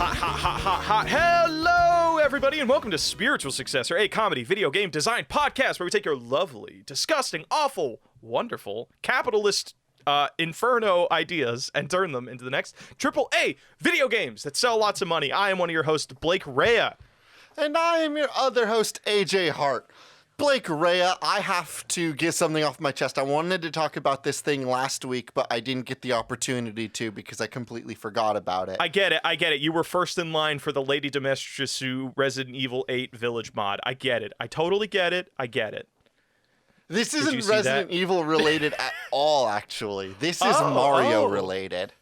Hot. Hello, everybody, and welcome to Spiritual Successor, a comedy video game design podcast where we take your lovely, disgusting, awful, wonderful, capitalist inferno ideas and turn them into the next AAA video games that sell lots of money. I am one of your hosts, Blake Rea. And I am your other host, AJ Hart. Blake Rea, I have to get something off my chest. I wanted to talk about this thing last week, but I didn't get the opportunity to because I completely forgot about it. I get it. You were first in line for the Lady Dimitrescu Resident Evil 8 Village mod. I get it. I totally get it. I get it. This isn't Resident Evil related at all, actually. This is Mario related.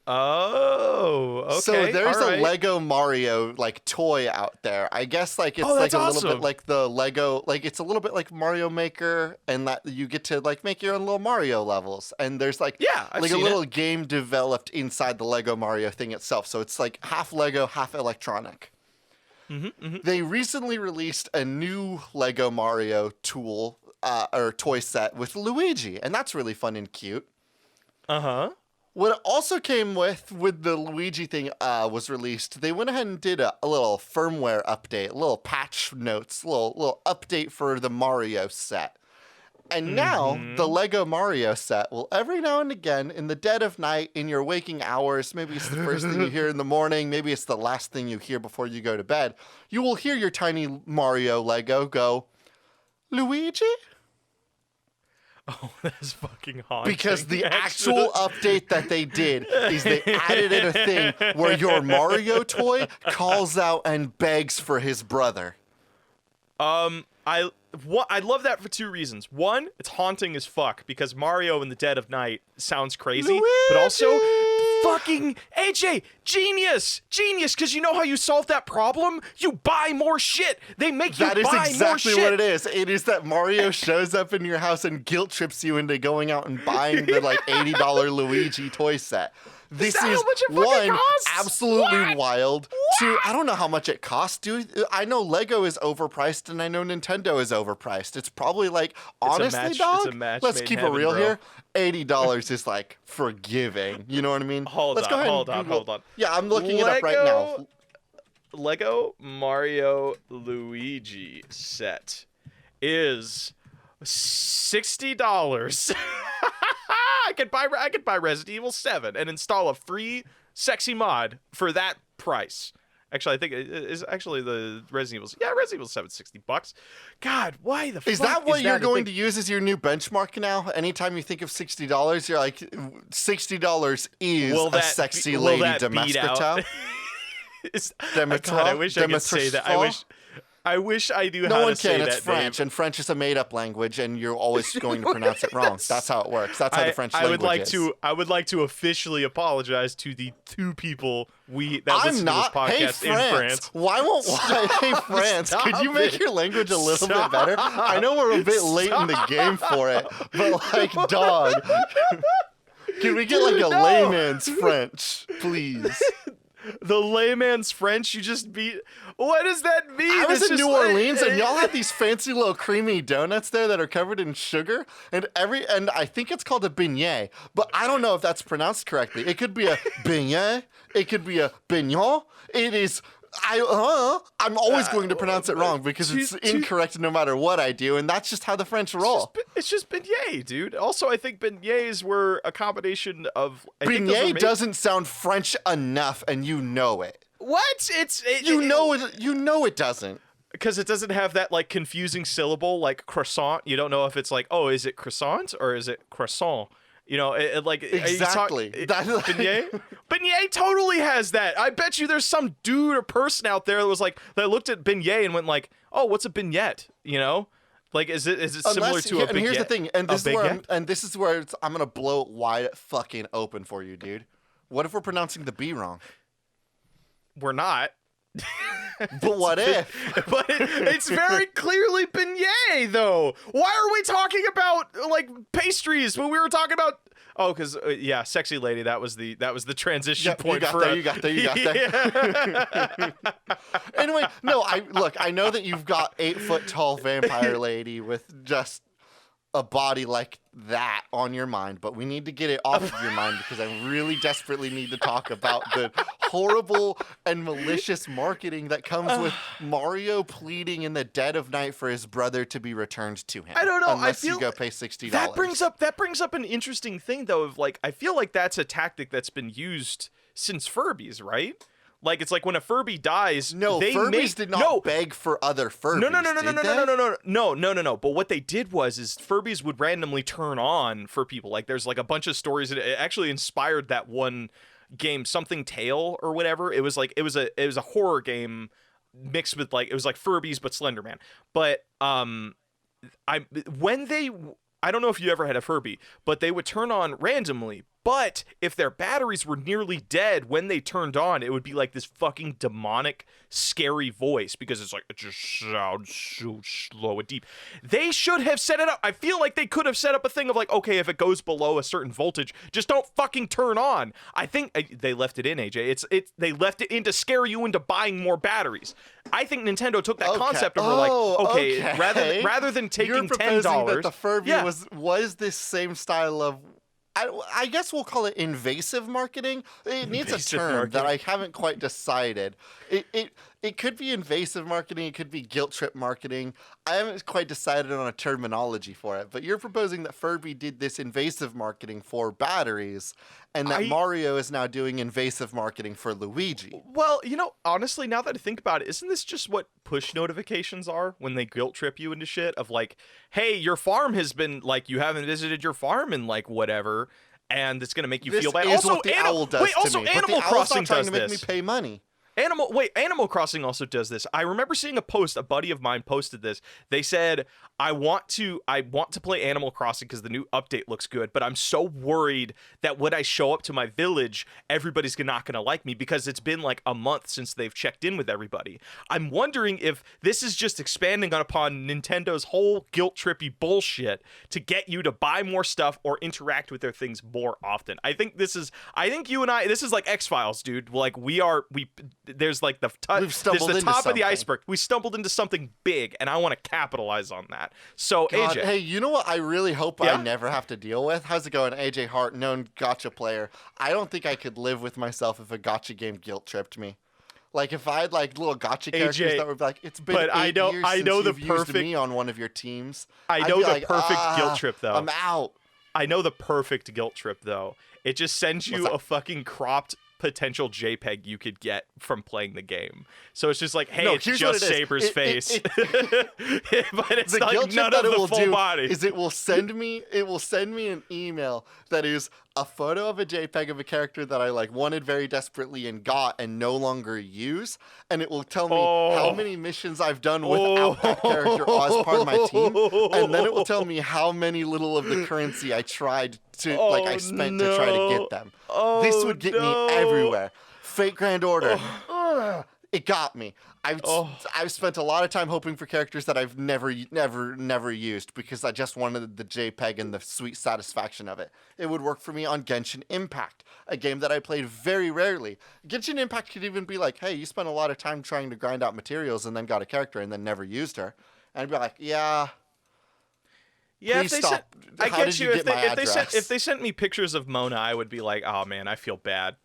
Oh, okay. So there's a Lego Mario toy out there. I guess it's little bit like the Lego, it's a little bit like Mario Maker, and that you get to make your own little Mario levels. And there's a little game developed inside the Lego Mario thing itself. So it's half Lego, half electronic. They recently released a new Lego Mario tool or toy set with Luigi, and that's really fun and cute. What it also came with the Luigi thing was released, they went ahead and did a little firmware update, a little patch notes, a little update for the Mario set. And now the Lego Mario set will every now and again, in the dead of night, in your waking hours, maybe it's the first thing you hear in the morning, maybe it's the last thing you hear before you go to bed, you will hear your tiny Mario Lego go, "Luigi?" Oh, that's fucking haunting. Because the actual update that they did is they added in a thing where your Mario toy calls out and begs for his brother. I love that for two reasons. One, it's haunting as fuck because Mario in the dead of night sounds crazy, Luigi! but also fucking AJ, genius, because you know how you solve that problem? You buy more shit. They make you buy more shit. That is exactly what it is. It is that Mario shows up in your house and guilt trips you into going out and buying the $80 Luigi toy set. This is one, absolutely wild. Two, I don't know how much it costs, dude. I know Lego is overpriced and I know Nintendo is overpriced. It's probably honestly, dog, let's keep it real here. $80 is forgiving. You know what I mean? Hold on. Yeah, I'm looking it up right now. Lego Mario Luigi set is $60. I could buy Resident Evil 7 and install a free sexy mod for that price. Actually, I think it is actually the Resident Evil. Yeah, Resident Evil 7 $60. God, why the fuck is that what you're going to use as your new benchmark now? Anytime you think of $60, you're like, $60 is a sexy lady Demestrata. God, I wish I could say that. I wish I knew how to say that. No one can. It's French, and French is a made-up language, and you're always going to pronounce it wrong. That's how it works. That's how the French language is. I would like to officially apologize to the two people that listen to this podcast in France. Why won't Hey France? Could you make your language a little bit better? I know we're a bit late in the game for it, but dog, can we get a layman's French, please? The layman's French, you just beat. What does that mean? I was in New Orleans, and y'all had these fancy little creamy donuts there that are covered in sugar, and I think it's called a beignet, but I don't know if that's pronounced correctly. It could be a beignet, it could be a beignon. It is. I'm always going to pronounce it wrong because it's incorrect no matter what I do, and that's just how the French roll. It's just beignet, dude. Also, I think beignets were a combination of... Beignet doesn't sound French enough, and you know it. What? You know it doesn't. Because it doesn't have that confusing syllable like croissant. You don't know if it's is it croissant or is it croissant? You know, exactly. Beignet? Beignet totally has that. I bet you there's some dude or person out there that looked at beignet and went oh, what's a beignet? You know, is it similar to a baguette? And here's the thing, and this is where I'm gonna blow it wide fucking open for you, dude. What if we're pronouncing the B wrong? We're not. But what if? But it's very clearly beignet, though. Why are we talking about pastries when we were talking about? Oh, because sexy lady. That was the transition point. You got there. Anyway, no. I know that you've got 8 foot tall vampire lady with just a body like that on your mind, but we need to get it off of your mind because I really desperately need to talk about the horrible and malicious marketing that comes with Mario pleading in the dead of night for his brother to be returned to him. I don't know. Unless I feel you go pay $60. that brings up an interesting thing though. Of like, I feel like that's a tactic that's been used since Furby's, right? Like, it's like when a Furby dies, no, Furbies did not beg for other Furbies. No. But what they did was Furbies would randomly turn on for people. Like, there's like a bunch of stories that it actually inspired that one game, Something Tale or whatever. It was like it was a horror game mixed with like, it was like Furbies but Slenderman. But I don't know if you ever had a Furby, but they would turn on randomly. But if their batteries were nearly dead when they turned on, it would be like this fucking demonic, scary voice because it's like, it just sounds so slow and deep. They should have set it up. I feel like they could have set up a thing of like, okay, if it goes below a certain voltage, just don't fucking turn on. I think they left it in, AJ. They left it in to scare you into buying more batteries. I think Nintendo took that concept and were like, okay, rather than taking You're proposing $10, that the Furby was this same style of, I guess we'll call it invasive marketing. It needs a term that I haven't quite decided. It could be invasive marketing. It could be guilt trip marketing. I haven't quite decided on a terminology for it. But you're proposing that Furby did this invasive marketing for batteries, and that Mario is now doing invasive marketing for Luigi. Well, honestly, now that I think about it, isn't this just what push notifications are when they guilt trip you into shit of like, hey, your farm has been like, you haven't visited your farm in like whatever, and it's gonna make you feel bad. Also, what the owl does to me. Animal Crossing does this. Make me pay money. Animal Crossing also does this. I remember seeing a post, a buddy of mine posted this. They said, I want to play Animal Crossing because the new update looks good, but I'm so worried that when I show up to my village, everybody's not going to like me because it's been like a month since they've checked in with everybody. I'm wondering if this is just expanding upon Nintendo's whole guilt trippy bullshit to get you to buy more stuff or interact with their things more often. I think you and I, this is like X-Files, dude. Like there's like the top of the iceberg. We stumbled into something big, and I want to capitalize on that. So, God, AJ. Hey, you know what I really hope I never have to deal with? How's it going? AJ Hart, known gacha player. I don't think I could live with myself if a gacha game guilt tripped me. Like, if I had, like, little gacha characters that would be like, it's been 8 years since you've used me on one of your teams. I know the perfect guilt trip, though. I'm out. I know the perfect guilt trip, though. It just sends you a fucking cropped potential JPEG you could get from playing the game. So it's just like, hey, it's just Saber's face. But it's like none of the full body. It will send me an email that is a photo of a JPEG of a character that I like wanted very desperately and got and no longer use, and it will tell me how many missions I've done without that character as part of my team, and then it will tell me how many little of the currency I tried to I spent to try to get them. This would get me everywhere. Fate Grand Order. It got me. I've spent a lot of time hoping for characters that I've never used because I just wanted the JPEG and the sweet satisfaction of it. It would work for me on Genshin Impact, a game that I played very rarely. Genshin Impact could even be like, hey, you spent a lot of time trying to grind out materials and then got a character and then never used her. And I'd be like, yeah, if they stop. I How get did you. If they address? sent me pictures of Mona, I would be like, oh man, I feel bad.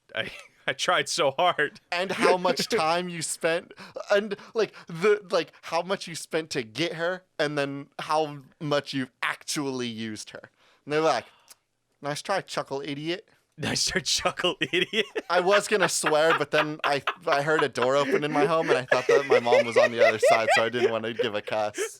I tried so hard. And how much time you spent, and how much you spent to get her, and then how much you've actually used her. And they're like, nice try, chuckle idiot. Nice try, chuckle idiot. I was gonna swear, but then I heard a door open in my home, and I thought that my mom was on the other side, so I didn't want to give a cuss.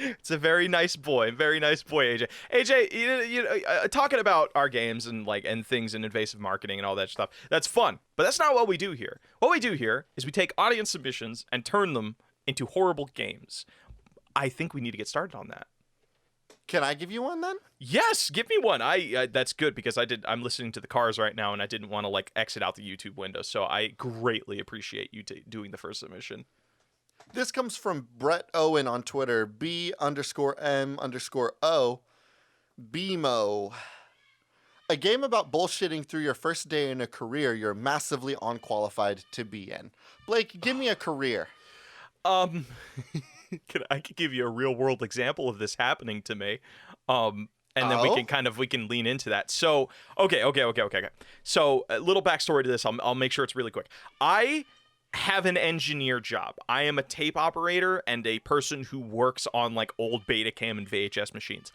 It's a very nice boy, AJ. AJ, talking about our games and things and invasive marketing and all that stuff. That's fun, but that's not what we do here. What we do here is we take audience submissions and turn them into horrible games. I think we need to get started on that. Can I give you one then? Yes, give me one. That's good because I'm listening to the cars right now and I didn't want to exit out the YouTube window. So I greatly appreciate you doing the first submission. This comes from Brett Owen on Twitter, B_M_O, BMO. A game about bullshitting through your first day in a career you're massively unqualified to be in. Blake, give me a career. I could give you a real world example of this happening to me. And then we can lean into that. So, okay. So, a little backstory to this. I'll make sure it's really quick. I have an engineer job. I am a tape operator and a person who works on like old Betacam and VHS machines.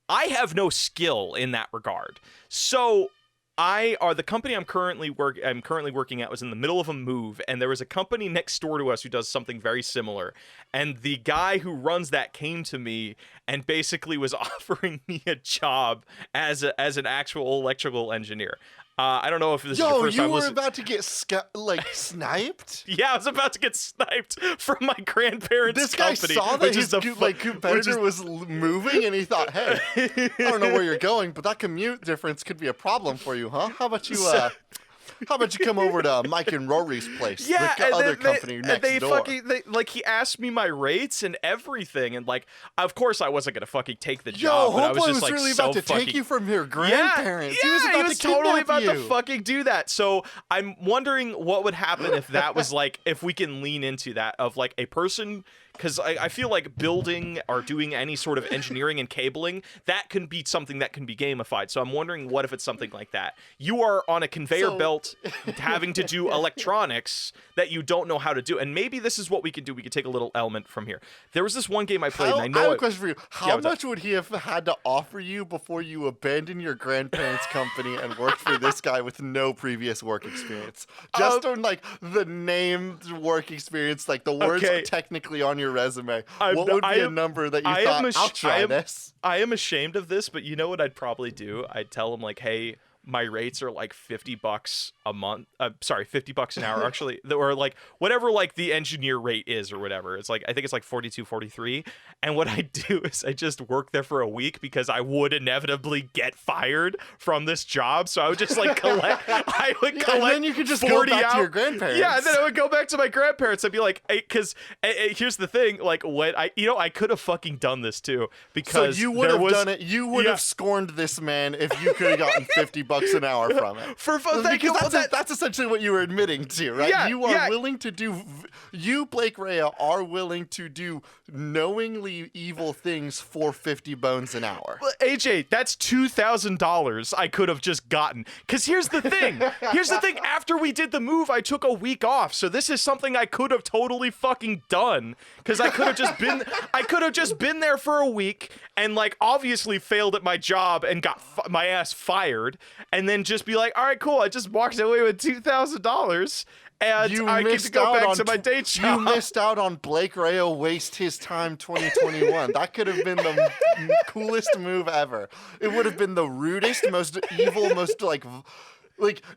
I have no skill in that regard. So, the company I'm currently working at was in the middle of a move, and there was a company next door to us who does something very similar. And the guy who runs that came to me and basically was offering me a job as an actual electrical engineer. I don't know if this is your first time. You were about to get sniped? Yeah, I was about to get sniped from my grandparents' This guy company. saw that his competitor was moving, and he thought, "Hey, I don't know where you're going, but that commute difference could be a problem for you, huh? How about you come over to Mike and Rory's place, the other company next door?" He asked me my rates and everything, and like, of course I wasn't gonna fucking take the job. But I was just was really about to take you from your grandparents. Yeah, he was totally about to fucking do that. So I'm wondering what would happen if that was like, if we can lean into that of like a person. Because I feel like building or doing any sort of engineering and cabling, that can be something that can be gamified. So I'm wondering, what if it's something like that? You are on a conveyor belt having to do electronics that you don't know how to do. And maybe this is what we can do. We could take a little element from here. There was this one game I played, and I know... I have a question for you. How much would he have had to offer you before you abandoned your grandparents' company and worked for this guy with no previous work experience? Just on, like, the named work experience, like, the words technically on your resume. What would be a number that you thought, I'll try this? I am ashamed of this, but you know what I'd probably do? I'd tell him, like, hey, my rates are like $50 a month. $50 an hour, actually, or like whatever, like the engineer rate is or whatever. It's like, I think it's like 42, 43. And what I do is I just work there for a week because I would inevitably get fired from this job. So I would just like collect. I would collect. And then you could just go back to your grandparents. Yeah, and then I would go back to my grandparents. I'd be like, because here's the thing, like when I could have fucking done this too, because so you would have done it. You would have scorned this man if you could have gotten $50 an hour from it. Because that's essentially what you were admitting to, right? Yeah, you are willing to do. You, Blake Rea, are willing to do knowingly evil things for 50 bones an hour. Well, AJ, that's $2,000 I could have just gotten. Because here's the thing. After we did the move, I took a week off. So this is something I could have totally fucking done. Because I could have just been there for a week and like obviously failed at my job and got my ass fired, and then just be like, all right, cool, I just walked away with $2,000. And I get to go back to my day job. You missed out on Blake Rea Waste His Time 2021. That could have been the coolest move ever. It would have been the rudest, most evil, most like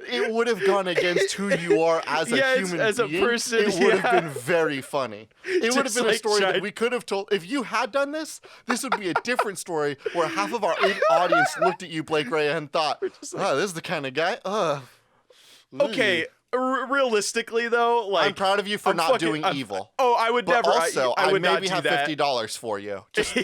it would have gone against who you are as a human as being. A person. It would have been very funny. It would have been a story that we could have told. If you had done this would be a different story where half of our audience looked at you, Blake Rea, and thought, this is the kind of guy. Okay. Realistically, though, like I'm proud of you for not doing evil. Oh, I would never. Also, I would maybe not have do that. $50 for you. Just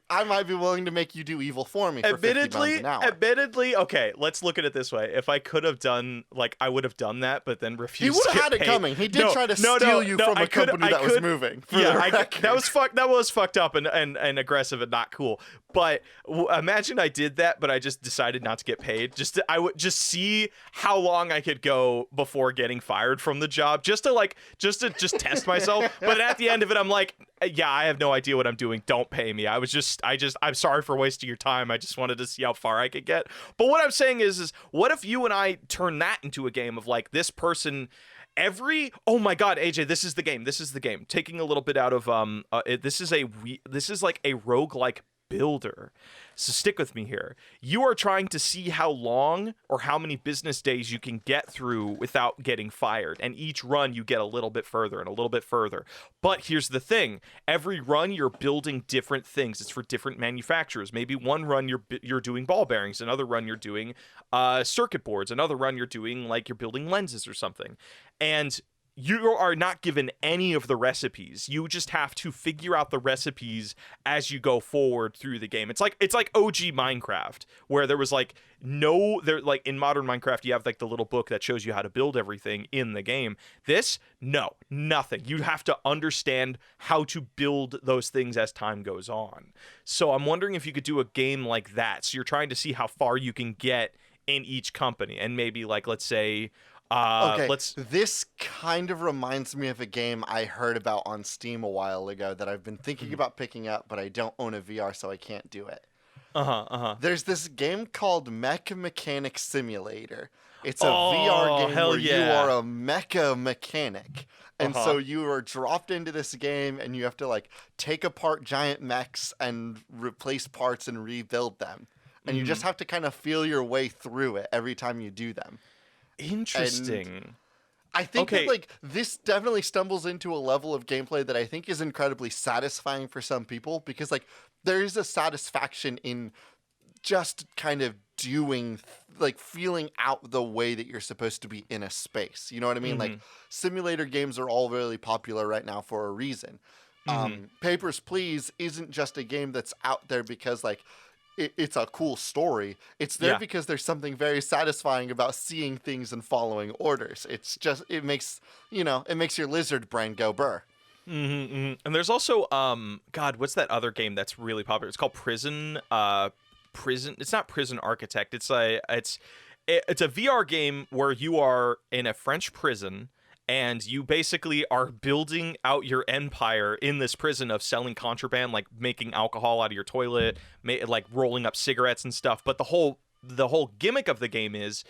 I might be willing to make you do evil for me. For $50 an hour. Admittedly, okay. Let's look at it this way. If I could have done, like, I would have done that, but then refused. He would have had it coming. He did try to steal you from a company that was moving. That was fucked up and aggressive and not cool. But imagine I did that, but I just decided not to get paid. I would just see how long I could go before getting fired from the job, just to test myself. But at the end of it, I'm like, yeah, I have no idea what I'm doing. Don't pay me. I'm sorry for wasting your time. I just wanted to see how far I could get. But what I'm saying is what if you and I turn that into a game of like this person. Oh my God, AJ, this is the game. Taking a little bit out of this is like a roguelike builder. So stick with me here. You are trying to see how long or how many business days you can get through without getting fired. And each run you get a little bit further and a little bit further. But here's the thing. Every run you're building different things. It's for different manufacturers. Maybe one run you're doing ball bearings. Another run you're doing circuit boards. Another run you're doing like you're building lenses or something. And you are not given any of the recipes. You just have to figure out the recipes as you go forward through the game. It's like OG Minecraft, where there was like like in modern Minecraft you have like the little book that shows you how to build everything in the game. This, no, nothing. You have to understand how to build those things as time goes on. So I'm wondering if you could do a game like that. So you're trying to see how far you can get in each company, and maybe like, let's say, this kind of reminds me of a game I heard about on Steam a while ago that I've been thinking about picking up, but I don't own a VR, so I can't do it. There's this game called Mecha Mechanic Simulator. It's a VR game where you are a mecha mechanic. And so you are dropped into this game and you have to like take apart giant mechs and replace parts and rebuild them. And you just have to kind of feel your way through it every time you do them. Interesting. And I think that like this definitely stumbles into a level of gameplay that I think is incredibly satisfying for some people, because like there is a satisfaction in just kind of doing like feeling out the way that you're supposed to be in a space. You know what I mean? Like simulator games are all really popular right now for a reason. Papers, Please isn't just a game that's out there because like it's a cool story. It's there because there's something very satisfying about seeing things and following orders. It's just, it makes your lizard brain go burr. And there's also, God, what's that other game that's really popular? It's called Prison. It's not Prison Architect. It's a VR game where you are in a French prison, and you basically are building out your empire in this prison of selling contraband, like making alcohol out of your toilet, like rolling up cigarettes and stuff. But the whole gimmick of the game is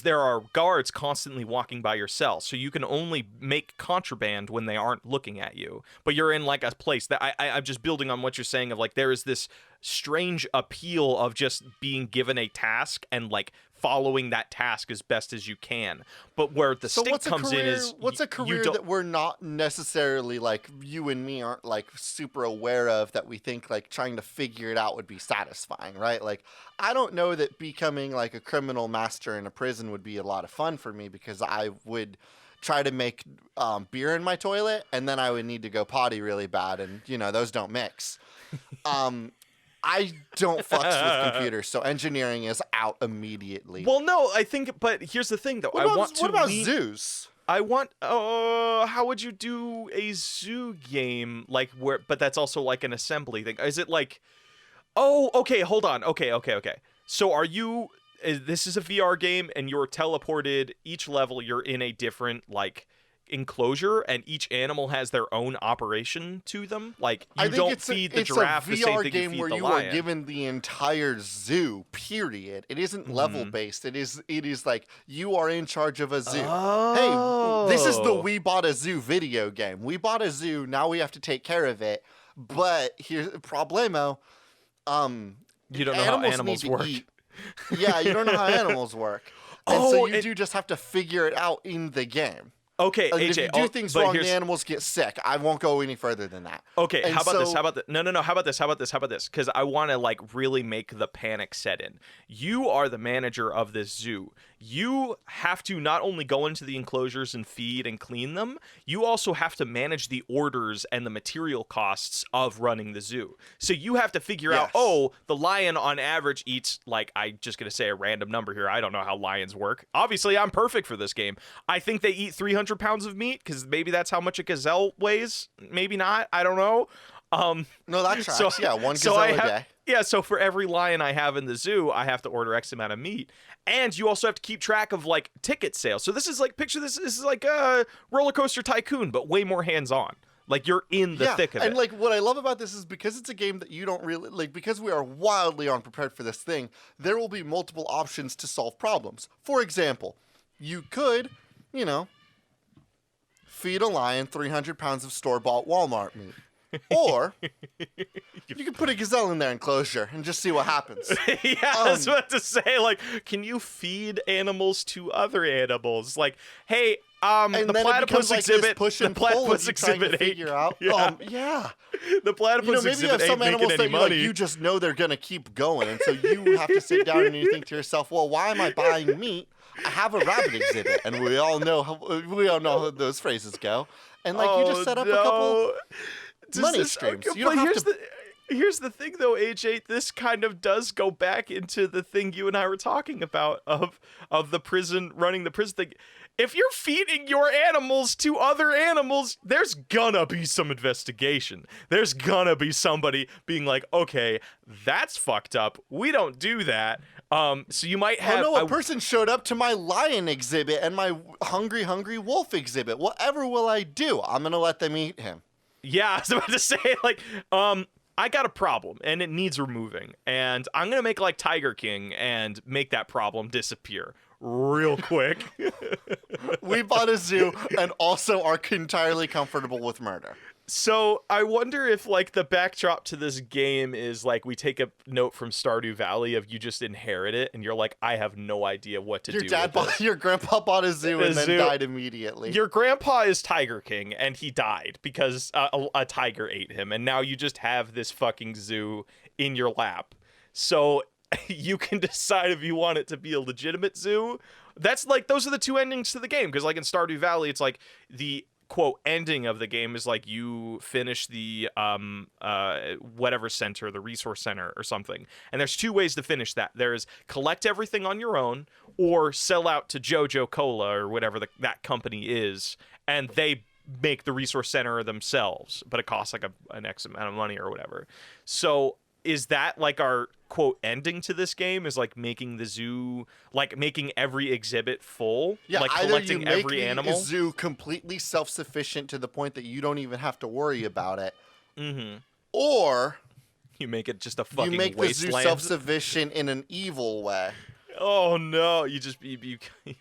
there are guards constantly walking by your cell, so you can only make contraband when they aren't looking at you. But you're in like a place that I'm just building on what you're saying of like there is this strange appeal of just being given a task and like following that task as best as you can. But where the stink comes in is what's a career that we're not necessarily like you and me aren't like super aware of, that we think like trying to figure it out would be satisfying, right? Like I don't know that becoming like a criminal master in a prison would be a lot of fun for me, because I would try to make beer in my toilet and then I would need to go potty really bad, and those don't mix. I don't fucks with computers, so engineering is out immediately. Well, no, I think, but here's the thing, though. What about zoos? How would you do a zoo game, like, but that's also like an assembly thing? Is it like, okay, hold on. Okay. So this is a VR game, and you're teleported, each level you're in a different, like, enclosure, and each animal has their own operation to them. Like you don't feed the giraffe the same thing you feed the lion. It's a VR game where you are given the entire zoo. Period. It isn't level based. It is like you are in charge of a zoo. Hey, this is the We Bought a Zoo video game. We bought a zoo. Now we have to take care of it. But here's the problemo. You don't know how animals work. Yeah, you don't know how animals work. And so you do just have to figure it out in the game. Okay, like, AJ. If you do things wrong, the animals get sick. I won't go any further than that. Okay, and how about this? How about this? No. How about this? Because I want to like really make the panic set in. You are the manager of this zoo. You have to not only go into the enclosures and feed and clean them, you also have to manage the orders and the material costs of running the zoo. So you have to figure out, the lion on average eats, like, I'm just going to say a random number here. I don't know how lions work. Obviously, I'm perfect for this game. I think they eat 300 pounds of meat, because maybe that's how much a gazelle weighs. Maybe not. I don't know. No, that tracks. One gazelle a day. Yeah, so for every lion I have in the zoo, I have to order X amount of meat. And you also have to keep track of, like, ticket sales. So this is like, picture this is like a Roller Coaster Tycoon, but way more hands-on. Like, you're in the thick of it. And, like, what I love about this is because it's a game that you don't really, like, because we are wildly unprepared for this thing, there will be multiple options to solve problems. For example, you could, feed a lion 300 pounds of store-bought Walmart meat. Or you can put a gazelle in their enclosure and just see what happens. Yeah, I was about to say, like, can you feed animals to other animals? Like, hey, And the then it becomes platypus like exhibit, this push and the pull of platypus you trying to exhibit 8. figure out. Yeah. Yeah. The platypus Maybe you exhibit have some 8 making animals any that money. you just know they're gonna keep going, and so you have to sit down and you think to yourself, well, why am I buying meat? I have a rabbit exhibit, and we all know how those phrases go. And like you just set up a couple money streams. You don't have to. Here's the thing, though, AJ. This kind of does go back into the thing you and I were talking about of the prison, running the prison thing. If you're feeding your animals to other animals, there's gonna be some investigation. There's gonna be somebody being like, okay, that's fucked up. We don't do that. So you might have... Oh no, a person showed up to my lion exhibit and my hungry wolf exhibit. Whatever will I do? I'm gonna let them eat him. Yeah, I was about to say, like, I got a problem and it needs removing, and I'm gonna make like Tiger King and make that problem disappear real quick. We bought a zoo and also are entirely comfortable with murder. So I wonder if like the backdrop to this game is like we take a note from Stardew Valley of you just inherit it and you're like, I have no idea what to do. Your grandpa bought a zoo and then died immediately. Your grandpa is Tiger King and he died because a tiger ate him, and now you just have this fucking zoo in your lap. So you can decide if you want it to be a legitimate zoo. That's like, those are the two endings to the game, because like in Stardew Valley, it's like the quote ending of the game is like you finish the whatever center, the resource center or something, and there's two ways to finish that. There's collect everything on your own, or sell out to Jojo Cola or whatever that company is, and they make the resource center themselves, but it costs like an X amount of money or whatever. So is that like our quote ending to this game, is like making the zoo, like making every exhibit full, like collecting every animal? A zoo completely self-sufficient to the point that you don't even have to worry about it. Mm-hmm. Or you make it just a fucking wasteland. You make the zoo self-sufficient in an evil way. Oh no, you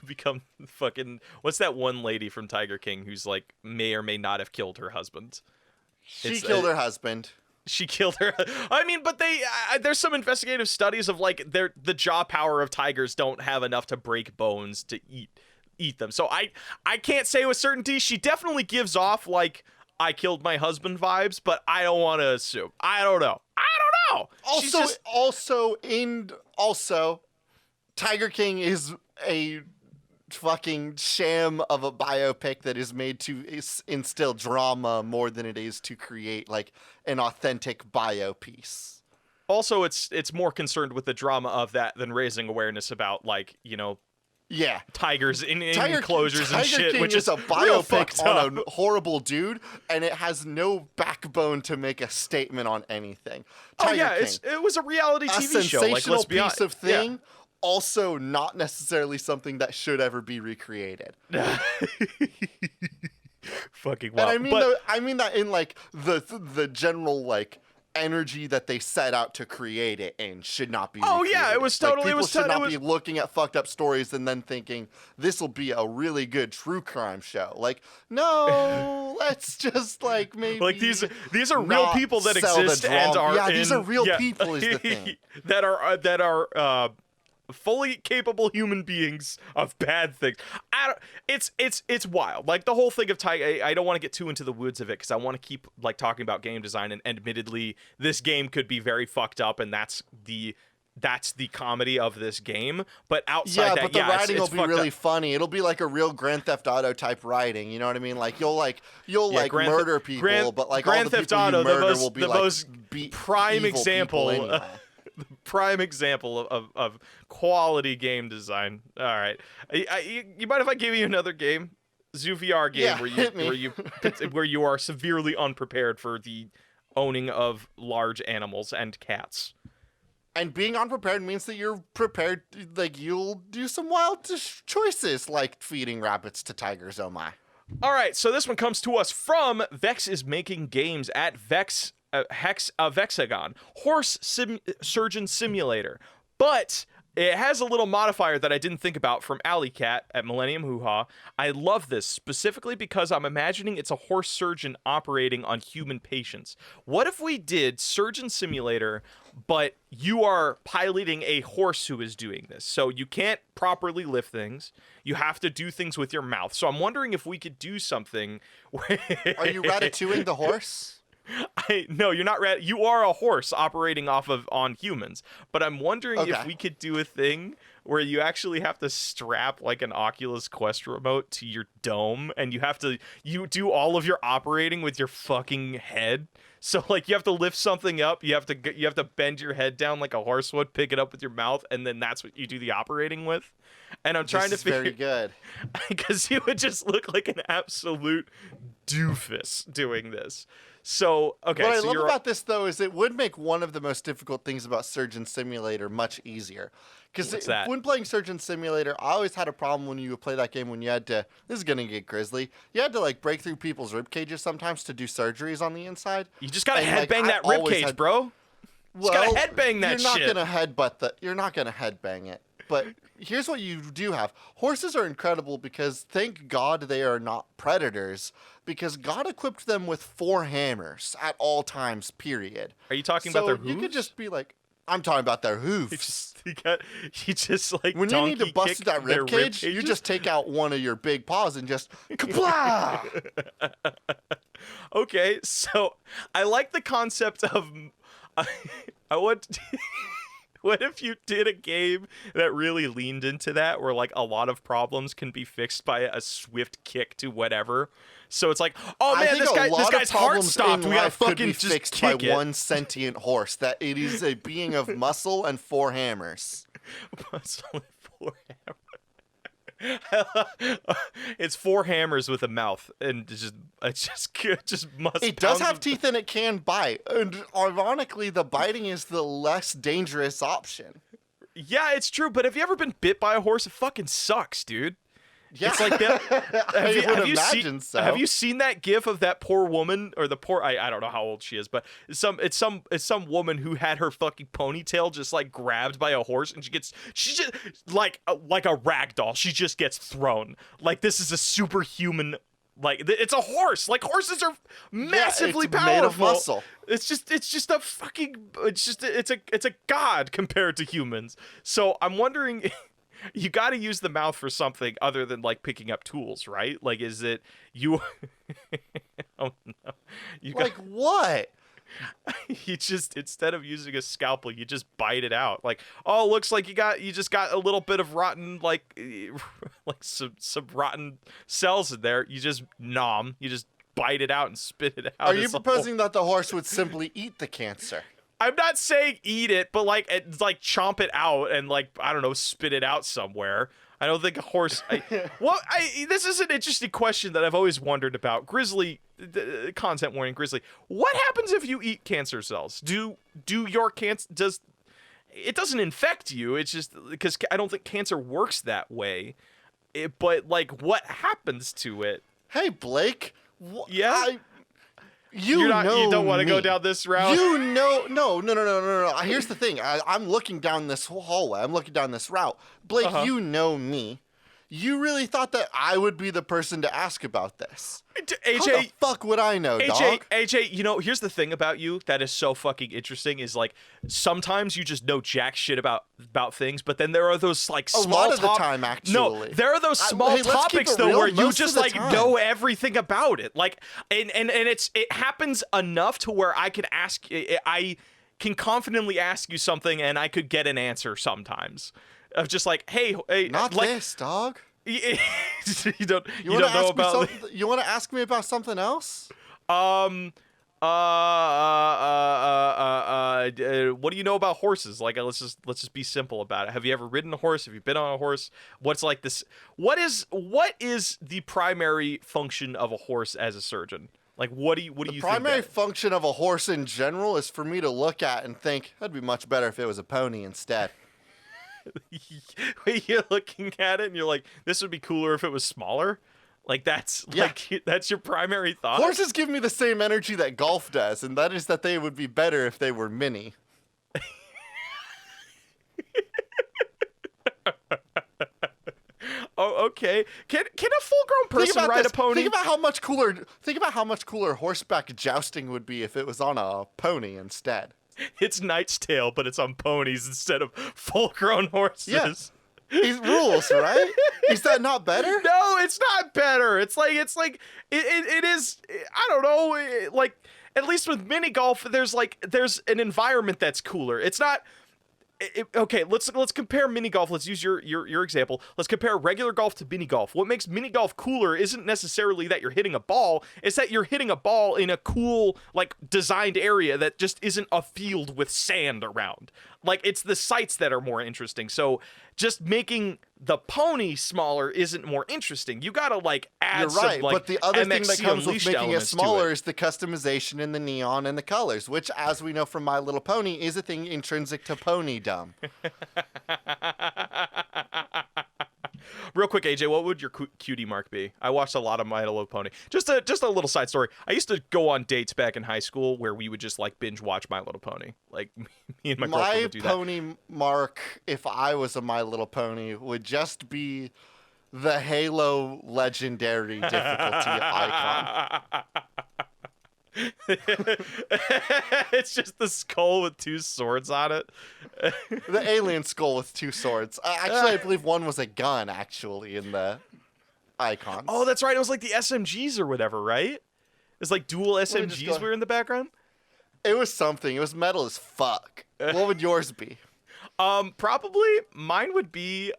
become fucking, what's that one lady from Tiger King who's like may or may not have killed her husband? She killed her husband. She killed her. I mean, but there's some investigative studies of like the jaw power of tigers don't have enough to break bones to eat them. So I can't say with certainty. She definitely gives off like I killed my husband vibes, but I don't want to assume. I don't know. Also, Tiger King is a fucking sham of a biopic that is made to instill drama more than it is to create like an authentic biopiece. Also, it's more concerned with the drama of that than raising awareness about like, tigers in enclosures and shit. Tiger King which is a biopic on a horrible dude, and it has no backbone to make a statement on anything. Tiger King, it was a reality TV show. Like, sensational piece of thing. Yeah. Also, not necessarily something that should ever be recreated. Fucking wild. And I mean that in like the general like energy that they set out to create it in should not be. Oh yeah, it was totally. People should not be looking at fucked up stories and then thinking this will be a really good true crime show. Like, no, let's just like maybe like these are real people that exist and are these are real people is the thing that are fully capable human beings of bad things. It's wild. Like the whole thing of Tiger. I don't want to get too into the woods of it because I want to keep like talking about game design. And admittedly, this game could be very fucked up, and that's the comedy of this game. But outside but the writing will be really up. Funny. It'll be like a real Grand Theft Auto type writing. You know what I mean? Like you'll murder people, but like Grand all the Theft people Auto, you murder will be like prime example. Anyway. The prime example of quality game design. All right, you mind if I give you another game, Zoo VR game, where you are severely unprepared for the owning of large animals and cats. And being unprepared means that you're prepared, like you'll do some wild choices, like feeding rabbits to tigers. Oh my! All right, so this one comes to us from Vex is making games at Vexagon Horse Surgeon Simulator, but it has a little modifier that I didn't think about from Alley Cat at Millennium Hoo Ha. I love this specifically because I'm imagining it's a horse surgeon operating on human patients. What if we did Surgeon Simulator but you are piloting a horse who is doing this. So you can't properly lift things. You have to do things with your mouth. So I'm wondering if we could do something where... Are you ratatouing the horse? No, you're not. You are a horse operating on humans. But I'm wondering if we could do a thing where you actually have to strap like an Oculus Quest remote to your dome, and you do all of your operating with your fucking head. So like you have to lift something up, you have to bend your head down like a horse would, pick it up with your mouth, and then that's what you do the operating with. And I'm trying to figure, very good, because you would just look like an absolute doofus doing this. So, okay. What I love about this, though, is it would make one of the most difficult things about Surgeon Simulator much easier. Because when playing Surgeon Simulator, I always had a problem when you would play that game when you had to, this is going to get grisly, you had to, like, break through people's rib cages sometimes to do surgeries on the inside. You just got to headbang that rib cage, bro. You just got to headbang that shit. You're not going to headbang it. But here's what you do have. Horses are incredible because thank God they are not predators, because God equipped them with 4 hammers at all times, period. Are you talking about their hooves? You could just be like, I'm talking about their hooves. He just like when you need to bust that rib cage, you just take out one of your big paws and just kapla. Okay, so I like the concept of I want what if you did a game that really leaned into that, where like a lot of problems can be fixed by a swift kick to whatever? So it's like, oh man, this guy's heart stopped. We gotta fucking just fixed kick by it. one sentient horse. That it is a being of muscle and 4 hammers. Muscle and 4 hammers. It's 4 hammers with a mouth, and just must. It does have teeth and it can bite, and ironically, the biting is the less dangerous option. Yeah, it's true. But have you ever been bit by a horse? It fucking sucks, dude. Yeah. It's like that. Have you so. seen that gif of that poor woman, or the poor, I don't know how old she is, but it's some woman who had her fucking ponytail just like grabbed by a horse, and she just like a rag doll. She just gets thrown. Like, this is a superhuman, like, it's a horse. Like, horses are massively it's powerful. Made of muscle. It's a god compared to humans. So I'm wondering, you got to use the mouth for something other than like picking up tools, right? Like, is it you? Oh no! What? You just, instead of using a scalpel, you just bite it out. Like, oh, looks like you just got a little bit of rotten, like some rotten cells in there. You just bite it out and spit it out. Are you proposing that the horse would simply eat the cancer? I'm not saying eat it, but like chomp it out and like, I don't know, spit it out somewhere. I don't think a horse. This is an interesting question that I've always wondered about. Grizzly, content warning, Grizzly. What happens if you eat cancer cells? Do your cancer it doesn't infect you? It's just because I don't think cancer works that way. But like, what happens to it? Hey, Blake. Yeah. You don't want to go down this route? No. Here's the thing. I'm looking down this hallway. I'm looking down this route. Blake, You know me. You really thought that I would be the person to ask about this. AJ, how the fuck would I know, dog? AJ, here's the thing about you that is so fucking interesting is like sometimes you just know jack shit about things, but then there are those like small a lot of the time, actually. No, there are those small topics though where you just like know everything about it. Like, and it happens enough to where I can confidently ask you something and I could get an answer sometimes. Of just like, hey, not like, this, dog. You don't know about. You want to ask me about something else? What do you know about horses? Like, let's just be simple about it. Have you ever ridden a horse? Have you been on a horse? What's like this? What is the primary function of a horse as a surgeon? Like, what do you think? The primary function of a horse in general is for me to look at and think that'd be much better if it was a pony instead. You're looking at it and you're like, this would be cooler if it was smaller. Like, that's your primary thought. Horses give me the same energy that golf does, and that is that they would be better if they were mini. Oh, okay. Can a full-grown person ride a pony? Think about how much cooler horseback jousting would be if it was on a pony instead. It's Knight's Tale, but it's on ponies instead of full-grown horses. Yeah. He rules, right? Is that not better? No, it's not better. It is. I don't know. Like, at least with mini golf, there's an environment that's cooler. It's not. Okay, let's compare mini golf. Let's use your example. Let's compare regular golf to mini golf. What makes mini golf cooler isn't necessarily that you're hitting a ball. It's that you're hitting a ball in a cool, like, designed area that just isn't a field with sand around. Like, it's the sights that are more interesting. So just making the pony smaller isn't more interesting. You gotta, like, add You're some, right, like, but the other thing that MXC comes with Unleashed making it elements to smaller is the customization and the neon and the colors, which, as we know from My Little Pony, is a thing intrinsic to ponydom. Real quick, AJ, what would your cutie mark be? I watched a lot of My Little Pony. Just a little side story. I used to go on dates back in high school where we would just, like, binge watch My Little Pony. Like, me and my girlfriend would do that. My pony mark, if I was a My Little Pony, would just be the Halo legendary difficulty icon. It's just the skull with two swords on it. The alien skull with two swords. Actually, I believe one was a gun, actually, in the icons. Oh, that's right. It was like the SMGs or whatever, right? It's like dual SMGs were in the background. It was something. It was metal as fuck. What would yours be? Probably mine would be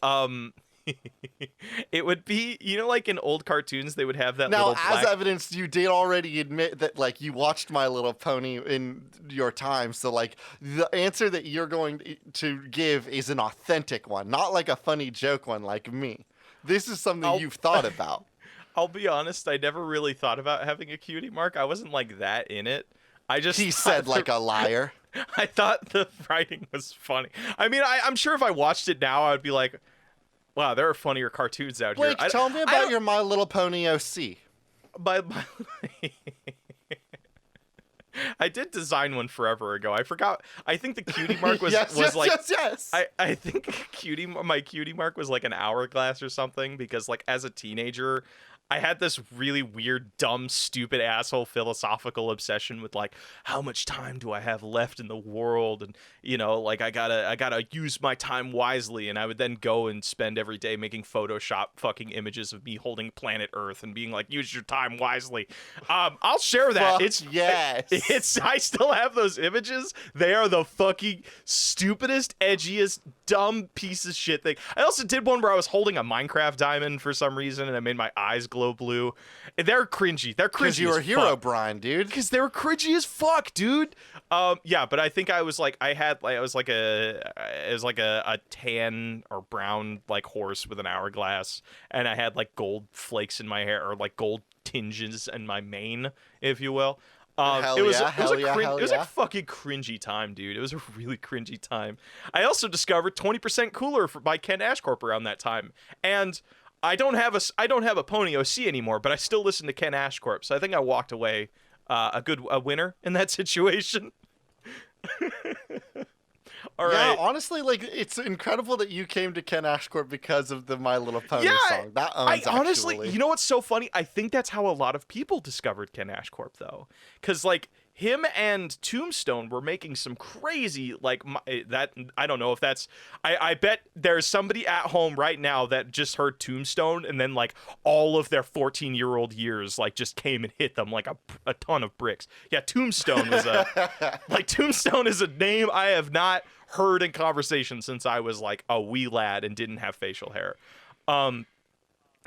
it would be, you know, like in old cartoons they would have that now, little black... as evidence, you did already admit that, like, you watched My Little Pony in your time, so, like, the answer that you're going to give is an authentic one, not like a funny joke one like me. This is something you've thought about. I'll be honest, I never really thought about having a cutie mark. I wasn't like that in it. He said like a liar. I thought the writing was funny. I mean, I'm sure if I watched it now, I would be like, wow, there are funnier cartoons out Blake, here. Tell me about your My Little Pony OC. I did design one forever ago. I forgot. I think the cutie mark was yes. I think my cutie mark was like an hourglass or something, because, like, as a teenager, I had this really weird, dumb, stupid, asshole philosophical obsession with, like, how much time do I have left in the world? And, you know, like, I gotta use my time wisely. And I would then go and spend every day making Photoshop fucking images of me holding planet Earth and being like, use your time wisely. I'll share that. Yes. I still have those images. They are the fucking stupidest, edgiest, dumb piece of shit thing. I also did one where I was holding a Minecraft diamond for some reason, and I made my eyes glow blue. They're cringy. Because you were Herobrine, dude. Because they were cringy as fuck, dude. Yeah, but I think I was like, it was like a tan or brown, like, horse with an hourglass, and I had, like, gold flakes in my hair, or, like, gold tinges in my mane, if you will. It was a fucking cringy time, dude. It was a really cringy time. I also discovered 20% Cooler by Ken Ashcorp around that time, and I don't have a Pony OC anymore, but I still listen to Ken Ashcorp, so I think I walked away a winner in that situation. All right. Yeah, honestly, like, it's incredible that you came to Ken Ashcorp because of the My Little Pony song. That owns, honestly, you know what's so funny? I think that's how a lot of people discovered Ken Ashcorp, though. Because, like, him and Tombstone were making some crazy, like, that, I don't know if that's, I bet there's somebody at home right now that just heard Tombstone, and then, like, all of their 14-year-old years, like, just came and hit them like a ton of bricks. Yeah, Tombstone was Tombstone is a name I have not heard in conversation since I was, like, a wee lad and didn't have facial hair.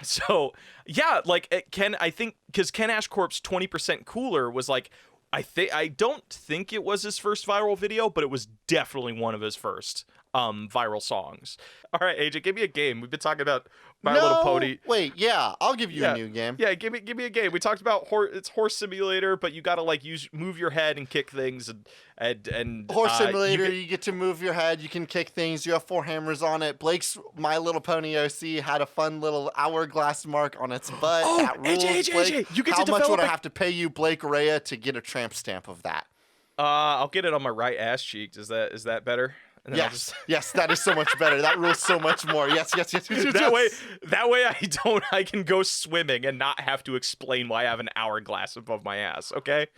So yeah, like, I think because Ken Ashcorp's 20% Cooler was, like, I don't think it was his first viral video, but it was definitely one of his first viral songs. All right, AJ, give me a game. We've been talking about My Little Pony. Wait, yeah, I'll give you a new game. Yeah, give me a game. We talked about it's Horse Simulator, but you gotta, like, move your head and kick things, and Horse Simulator, you get to move your head, you can kick things, you have 4 hammers on it. Blake's My Little Pony OC had a fun little hourglass mark on its butt. Oh, that rules, AJ, you get How to much would I have to pay you, Blake Rhea, to get a tramp stamp of that? I'll get it on my right ass cheek. Is that better? And then I'll just... Yes, that is so much better. That rules so much more. Yes. That way I can go swimming and not have to explain why I have an hourglass above my ass, okay?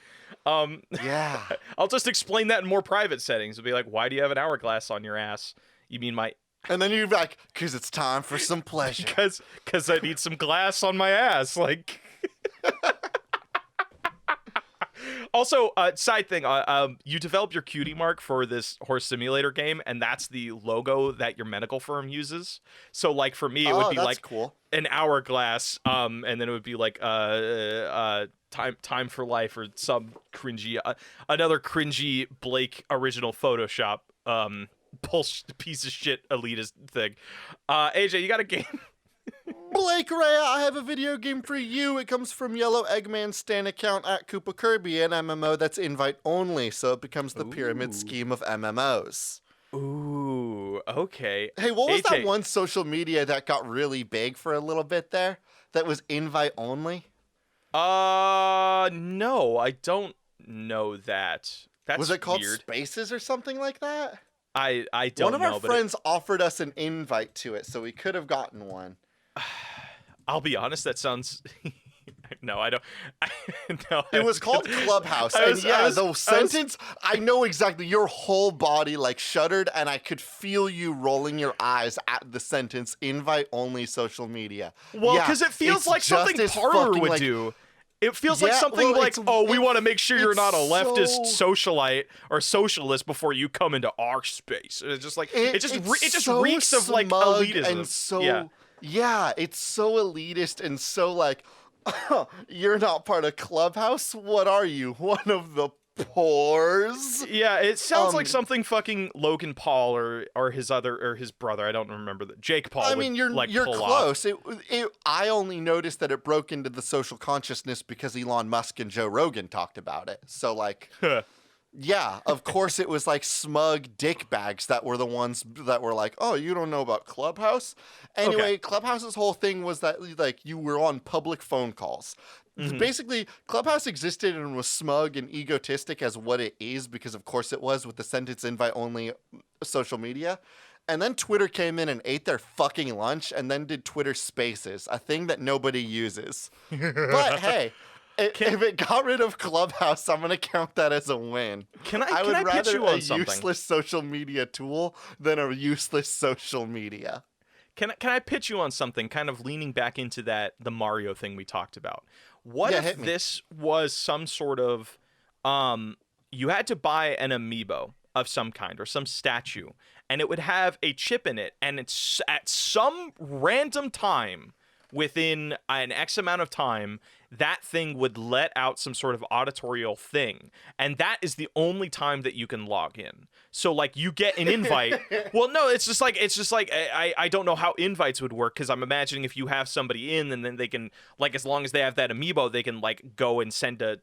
Yeah. I'll just explain that in more private settings. It'll be like, why do you have an hourglass on your ass? You mean my... And then you're like, because it's time for some pleasure. Because I need some glass on my ass. Like... Also, side thing, you develop your cutie mark for this horse simulator game, and that's the logo that your medical firm uses. So, like, for me, it would be like cool. An hourglass, and then it would be like time for life or some cringy, another cringy Blake original Photoshop piece of shit elitist thing. AJ, you got a game? Blake Ray, I have a video game for you. It comes from Yellow Eggman's Stan account at Koopa Kirby, an MMO that's invite only, so it becomes the pyramid scheme of MMOs. Ooh, okay. Hey, what was that one social media that got really big for a little bit there? That was invite only? No, I don't know that. That's was it called weird. Spaces or something like that? I don't know. One of our friends offered us an invite to it, so we could have gotten one. I'll be honest, that sounds... No, I don't... No, it was called Clubhouse, the sentence, I know exactly, your whole body, like, shuddered, and I could feel you rolling your eyes at the sentence, invite-only social media. Well, because it feels like something Parlor would do. It feels like something we want to make sure you're not a leftist socialite or socialist before you come into our space. It's just like it just reeks of like elitism. And so it's so elitist and so like you're not part of Clubhouse. What are you? One of the pores? Yeah, it sounds like something fucking Logan Paul or his brother. I don't remember Jake Paul. I mean, you're close. I only noticed that it broke into the social consciousness because Elon Musk and Joe Rogan talked about it. So like, yeah, of course it was like smug dick bags that were the ones that were like, oh, you don't know about Clubhouse? Anyway, Clubhouse's whole thing was that like you were on public phone calls. Mm-hmm. Basically, Clubhouse existed and was smug and egotistic as what it is, because of course it was, with the sentence invite only social media. And then Twitter came in and ate their fucking lunch and then did Twitter Spaces, a thing that nobody uses. But hey, if it got rid of Clubhouse, I'm going to count that as a win. I would rather pitch you on something? Useless social media tool than a useless social media. Can I pitch you on something, kind of leaning back into the Mario thing we talked about? What if this was some sort of, you had to buy an amiibo of some kind or some statue, and it would have a chip in it, and it's at some random time within an X amount of time, that thing would let out some sort of auditorial thing, and that is the only time that you can log in. So like you get an invite. Well, no, it's just like I don't know how invites would work, because I'm imagining if you have somebody in, and then they can, like, as long as they have that amiibo, they can like go and send a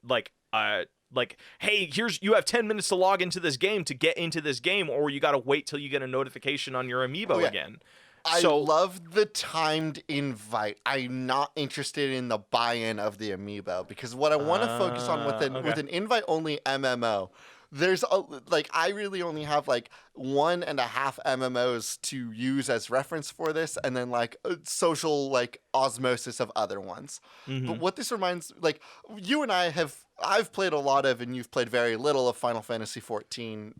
hey, you have 10 minutes to log into this game to get into this game, or you got to wait till you get a notification on your amiibo again. I love the timed invite. I'm not interested in the buy-in of the amiibo, because what I want to focus on with an invite-only MMO, there's I really only have like 1.5 MMOs to use as reference for this, and then like social like osmosis of other ones. Mm-hmm. But what this reminds, like, you and I've played a lot of, and you've played very little of, Final Fantasy XIV,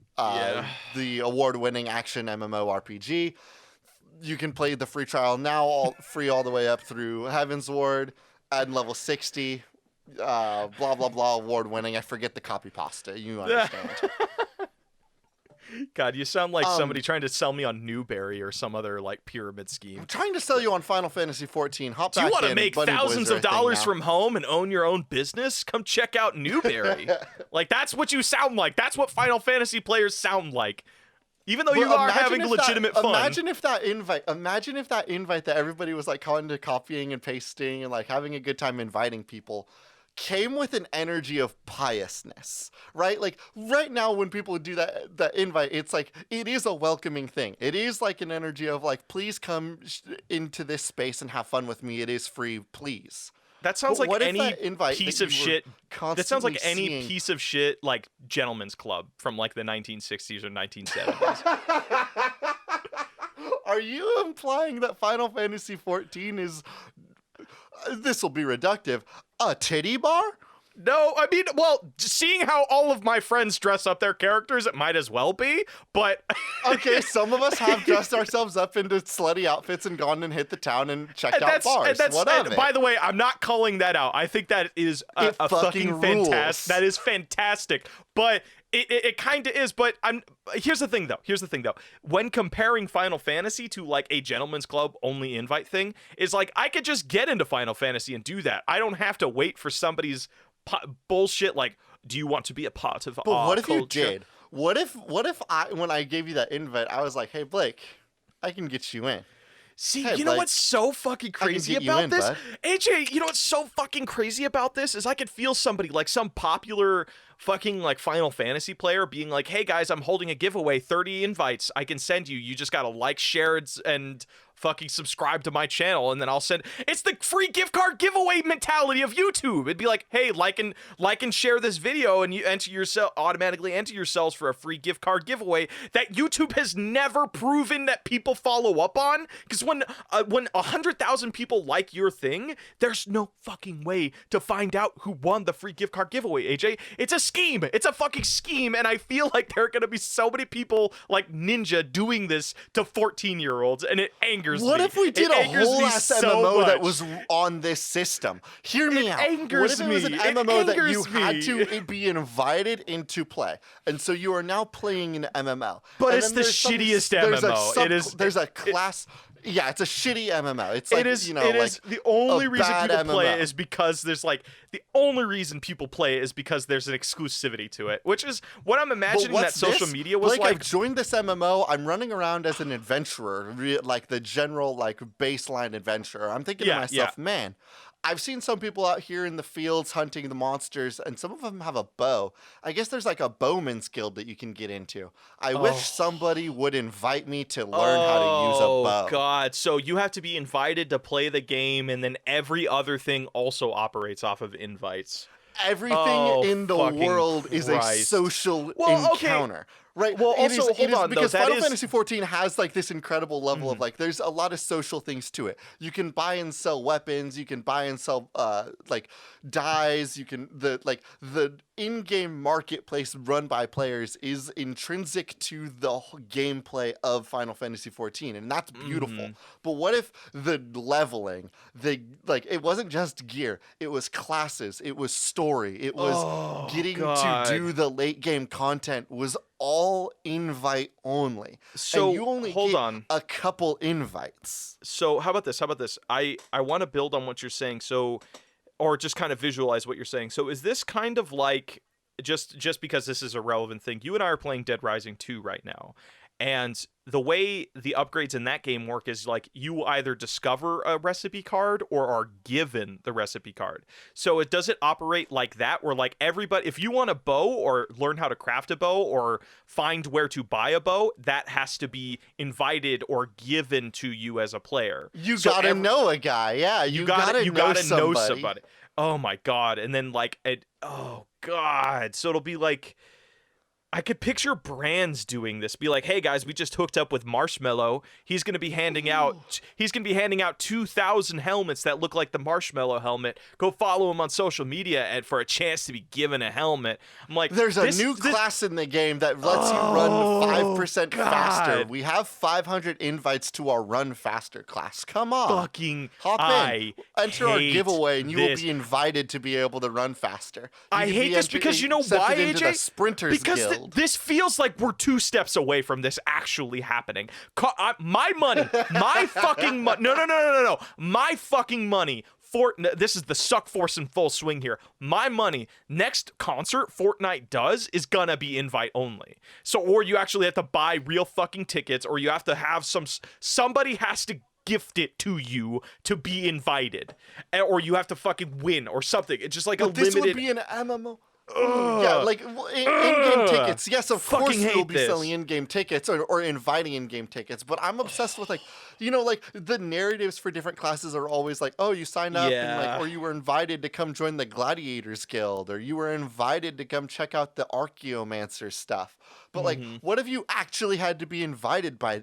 the award-winning action MMORPG. You can play the free trial now, free all the way up through Heaven's Ward, at level 60, blah, blah, blah, award-winning. I forget the copy pasta. You understand. God, you sound like somebody trying to sell me on Newberry or some other, like, pyramid scheme. I'm trying to sell you on Final Fantasy XIV. Hop Do you want to make thousands of dollars from home and own your own business? Come check out Newberry. Like, that's what you sound like. That's what Final Fantasy players sound like. Even though you are having legitimate fun. Imagine if that invite that everybody was like kind of copying and pasting and like having a good time inviting people came with an energy of piousness, right? Like right now when people do that invite, it's like, it is a welcoming thing. It is like an energy of like, please come into this space and have fun with me. It is free, please. That sounds But like what if any that invite piece that of you were shit. That sounds like constantly any seeing- piece of shit, like gentleman's club from like the 1960s or 1970s. Are you implying that Final Fantasy XIV is, this will be reductive, a titty bar? No, I mean, well, seeing how all of my friends dress up their characters, it might as well be, but... Okay, some of us have dressed ourselves up into slutty outfits and gone and hit the town and checked out bars. What of it? By the way, I'm not calling that out. I think that is a fucking fantastic. rules. That is fantastic. But it kind of is. But here's the thing, though. When comparing Final Fantasy to like a gentleman's club only invite thing, is like I could just get into Final Fantasy and do that. I don't have to wait for somebody's bullshit. Like, do you want to be a part of? But what if culture? you did? What if when I gave you that invite, I was like, hey, Blake, I can get you in. See, Hey, you know Blake, what's so fucking crazy get you about in, this? bud. AJ, you know what's so fucking crazy about this is I could feel somebody, like some popular fucking like Final Fantasy player being like, hey guys, I'm holding a giveaway, 30 invites I can send you. You just gotta like, share, and fucking subscribe to my channel, and then I'll send. It's the free gift card giveaway mentality of YouTube. It'd be like, hey, like and share this video, and you automatically enter yourselves for a free gift card giveaway that YouTube has never proven that people follow up on. Because when 100,000 people like your thing, there's no fucking way to find out who won the free gift card giveaway. AJ, it's a scheme. It's a fucking scheme, and I feel like there are gonna be so many people like Ninja doing this to 14-year-olds, and it angers What me. if we did It a angers whole me ass so MMO that much. was on this system? Hear me out. angers What if it was an me. It MMO that you angers had me. to be invited into play, and so you are now playing an MMO? But And it's then the there's shittiest there's a MMO. It is- There's a class. Yeah, it's a shitty MMO. It's like, It is. you know, It like is the only a reason bad people play MMO. it is because there's like the only reason people play it is because there's an exclusivity to it, which is what I'm But imagining that what's social this? media was Blake, like. I've joined this MMO. I'm running around as an adventurer, like the general like baseline adventurer. I'm thinking Yeah, to myself, man, I've seen some people out here in the fields hunting the monsters, and some of them have a bow. I guess there's like a bowman's guild that you can get into. I wish somebody would invite me to learn how to use a bow. Oh God! So you have to be invited to play the game, and then every other thing also operates off of invites. Everything Oh, in the fucking world is a Christ. social Well, okay. encounter. Right. Well, It is- also, it hold is on, though, because that Final is- Fantasy XIV has like this incredible level of like there's a lot of social things to it. You can buy and sell weapons, you can buy and sell like dyes, you can the in-game marketplace run by players is intrinsic to the gameplay of Final Fantasy XIV, and that's beautiful. But what if the leveling, it wasn't just gear, it was classes, it was story, it was getting God. to do the late game content was all invite only. So, and you only hold get on. a couple invites. So how about this? I want to build on what you're saying. So, or just kind of visualize what you're saying. So is this kind of like just because this is a relevant thing? You and I are playing Dead Rising 2 right now. And the way the upgrades in that game work is like you either discover a recipe card or are given the recipe card. So does it operate like that where like everybody, if you want a bow or learn how to craft a bow or find where to buy a bow, that has to be invited or given to you as a player. You So gotta know a guy, yeah. You gotta know somebody. Oh my God. And then like oh God. So it'll be like I could picture brands doing this. Be like, hey guys, we just hooked up with Marshmallow. He's gonna be handing out 2,000 helmets that look like the Marshmallow helmet. Go follow him on social media and for a chance to be given a helmet. I'm like, there's a new class in the game that lets you run 5% faster. We have 500 invites to our run faster class. Come on. Fucking hop in. Enter our giveaway and you will be invited to be able to run faster. I hate this because you know why, into AJ? the Sprinters Because Guild. this feels like we're 2 steps away from this actually happening. My money, my fucking money. No. My fucking money. This is the suck force in full swing here. My money, next concert Fortnite does is gonna be invite only. So, or you actually have to buy real fucking tickets, or you have to have somebody has to gift it to you to be invited, or you have to fucking win or something. It's just like But a this limited. would be an MMO. Yeah, like in-game tickets. Yes, of course Fucking you'll hate be this. selling in-game tickets or inviting in-game tickets. But I'm obsessed with like, like the narratives for different classes are always like, oh, you signed up and like, Yeah. or you were invited to come join the Gladiators Guild, or you were invited to come check out the Archaeomancer stuff. But like, what if you actually had to be invited by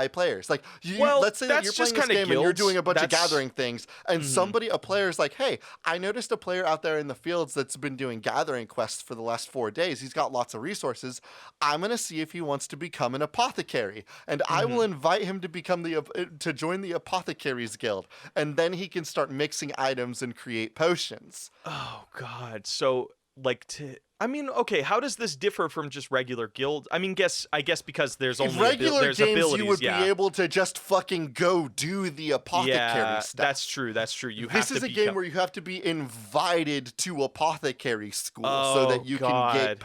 players? Like, Well, let's say that that's you're just playing this kinda game and you're guilds. doing a bunch of That's- gathering things, and a player's like, hey, I noticed a player out there in the fields that's been doing gathering quests for the last 4 days. He's got lots of resources. I'm gonna see if he wants to become an apothecary, and I will invite him to become to join the Apothecaries Guild, and then he can start mixing items and create potions. Oh God. So like I mean, okay, how does this differ from just regular guild? I mean, I guess because there's only Regular there's games, abilities, you would yeah. be able to just fucking go do the apothecary stuff. That's true. That's true. This is a game where you have to be invited to apothecary school so that you can get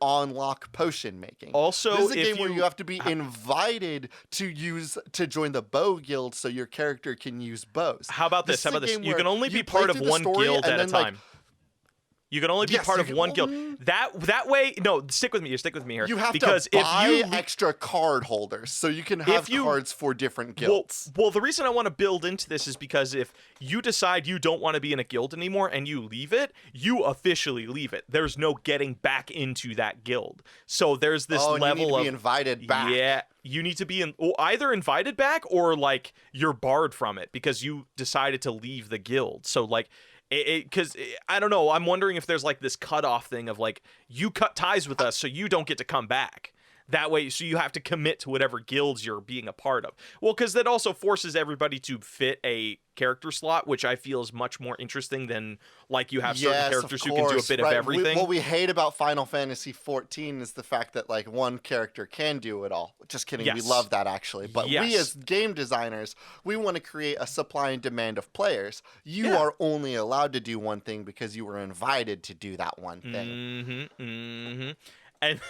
unlock potion making. Also, this is a game where you have to be invited to join the bow guild so your character can use bows. How about this? You can only be part of one guild at a time. You can only be part of one guild. That way, no, stick with me here. You have because to buy extra card holders so you can have cards for different guilds. Well, the reason I want to build into this is because if you decide you don't want to be in a guild anymore and you leave it, you officially leave it. There's no getting back into that guild. So there's this level you need to be invited back. Yeah, you need to be either invited back or like you're barred from it because you decided to leave the guild. So like. Because I don't know, I'm wondering if there's like this cutoff thing of like you cut ties with us, so you don't get to come back. That way, so you have to commit to whatever guilds you're being a part of. Well, because that also forces everybody to fit a character slot, which I feel is much more interesting than like you have certain characters who can do a bit of everything. What we hate about Final Fantasy XIV is the fact that like one character can do it all. Just kidding, we love that actually. But we as game designers, we want to create a supply and demand of players. You are only allowed to do one thing because you were invited to do that one thing. And,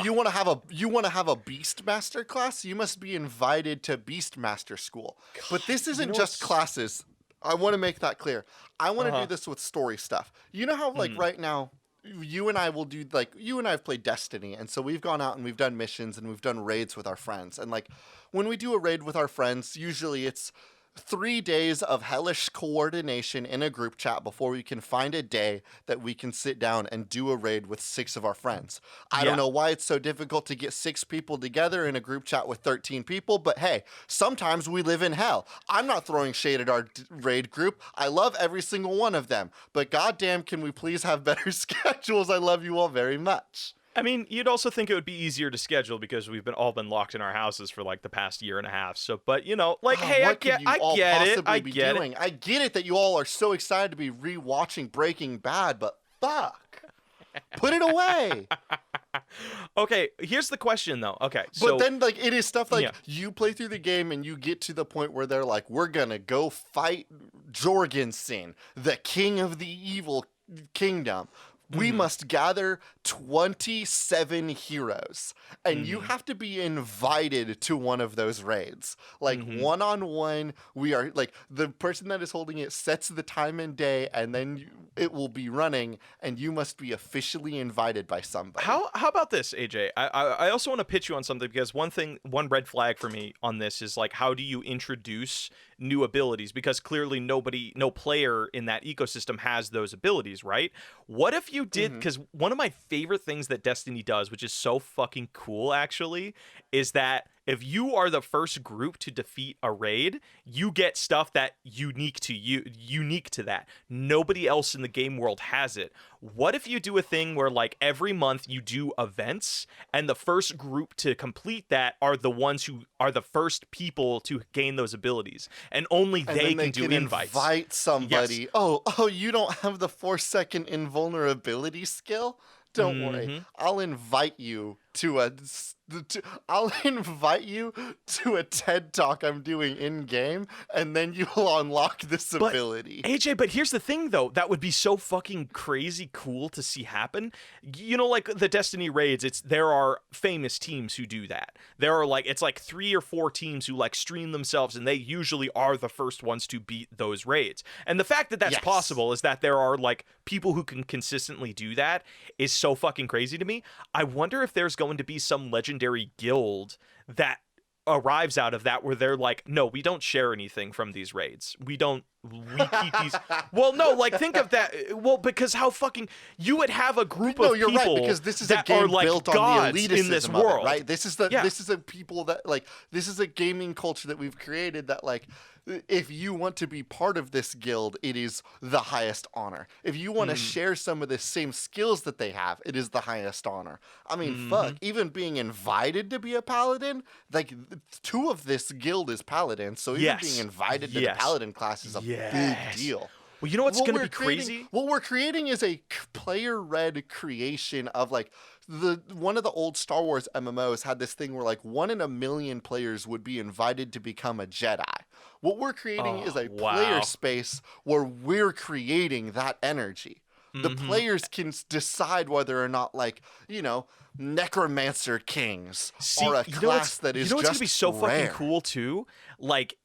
you want to have a Beastmaster class? You must be invited to Beastmaster school. God, but this isn't just classes. I want to make that clear. I want to do this with story stuff. You know how like right now, you and I have played Destiny, and so we've gone out and we've done missions and we've done raids with our friends. And like when we do a raid with our friends, usually it's 3 days of hellish coordination in a group chat before we can find a day that we can sit down and do a raid with 6 of our friends. I don't know why it's so difficult to get 6 people together in a group chat with 13 people, but hey, sometimes we live in hell. I'm not throwing shade at our raid group. I love every single one of them, but goddamn, can we please have better schedules? I love you all very much. I mean, you'd also think it would be easier to schedule because we've all been locked in our houses for like the past year and a half. So, but you know, like, hey, I get it. I get it that you all are so excited to be rewatching Breaking Bad, but fuck, put it away. Okay, here's the question though. Okay, but then like it is stuff like you play through the game and you get to the point where they're like, we're gonna go fight Jorgensen, the king of the evil kingdom. We must gather 27 heroes, and you have to be invited to one of those raids. Like one-on-one, we are like the person that is holding it sets the time and day, and then it will be running, and you must be officially invited by somebody. How about this, AJ? I also want to pitch you on something because one red flag for me on this is like, how do you introduce new abilities? Because clearly no player in that ecosystem has those abilities, right? What if you did, because one of my favorite things that Destiny does, which is so fucking cool actually, is that if you are the first group to defeat a raid, you get stuff that unique to that. Nobody else in the game world has it. What if you do a thing where like every month you do events and the first group to complete that are the ones who are the first people to gain those abilities, and only they can do invites. Invite somebody. Yes. Oh, you don't have the 4-second invulnerability skill? Don't worry. I'll invite you to a I'll invite you to a TED talk I'm doing in game, and then you will unlock this ability. AJ, but here's the thing though, that would be so fucking crazy cool to see happen. You know, like the Destiny raids, there are famous teams who do that. There are like, it's like 3 or 4 teams who like stream themselves, and they usually are the first ones to beat those raids. And the fact that that's possible is that there are like people who can consistently do that is so fucking crazy to me. I wonder if there's going to be some legendary guild that arrives out of that where they're like, no, we don't share anything from these raids. We keep these. Well, no, like think of that. Well, because how fucking you would have a group of people right, because this is a game like built on the elitism in this world, right? This is a people that like this is a gaming culture that we've created that like if you want to be part of this guild, it is the highest honor. If you want to share some of the same skills that they have, it is the highest honor. I mean, fuck, even being invited to be a paladin, like 2 of this guild is paladins, so even being invited to the paladin class is a big deal. Well, you know what's going to be crazy? What we're creating is a player-led creation of like one of the old Star Wars MMOs had this thing where like 1 in a million players would be invited to become a Jedi. What we're creating is a player space where we're creating that energy. The players can decide whether or not, like, you know, Necromancer Kings are a class that is just rare. You know what's going to be so fucking cool, too? Like,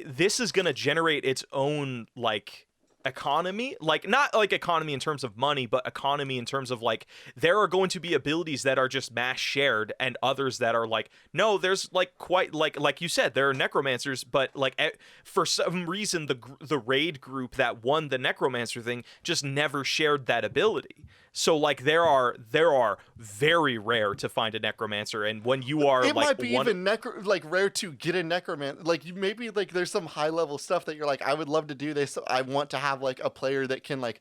this is going to generate its own, like, economy, like not like economy in terms of money, but economy in terms of like there are going to be abilities that are just mass shared and others that are like, no, there's like quite like you said, there are necromancers, but like for some reason the raid group that won the necromancer thing just never shared that ability. So like there are very rare to find a necromancer, and when you are it might be even rare to get a necromancer. Like maybe like there's some high level stuff that you're like, I would love to do this. I want to have like a player that can like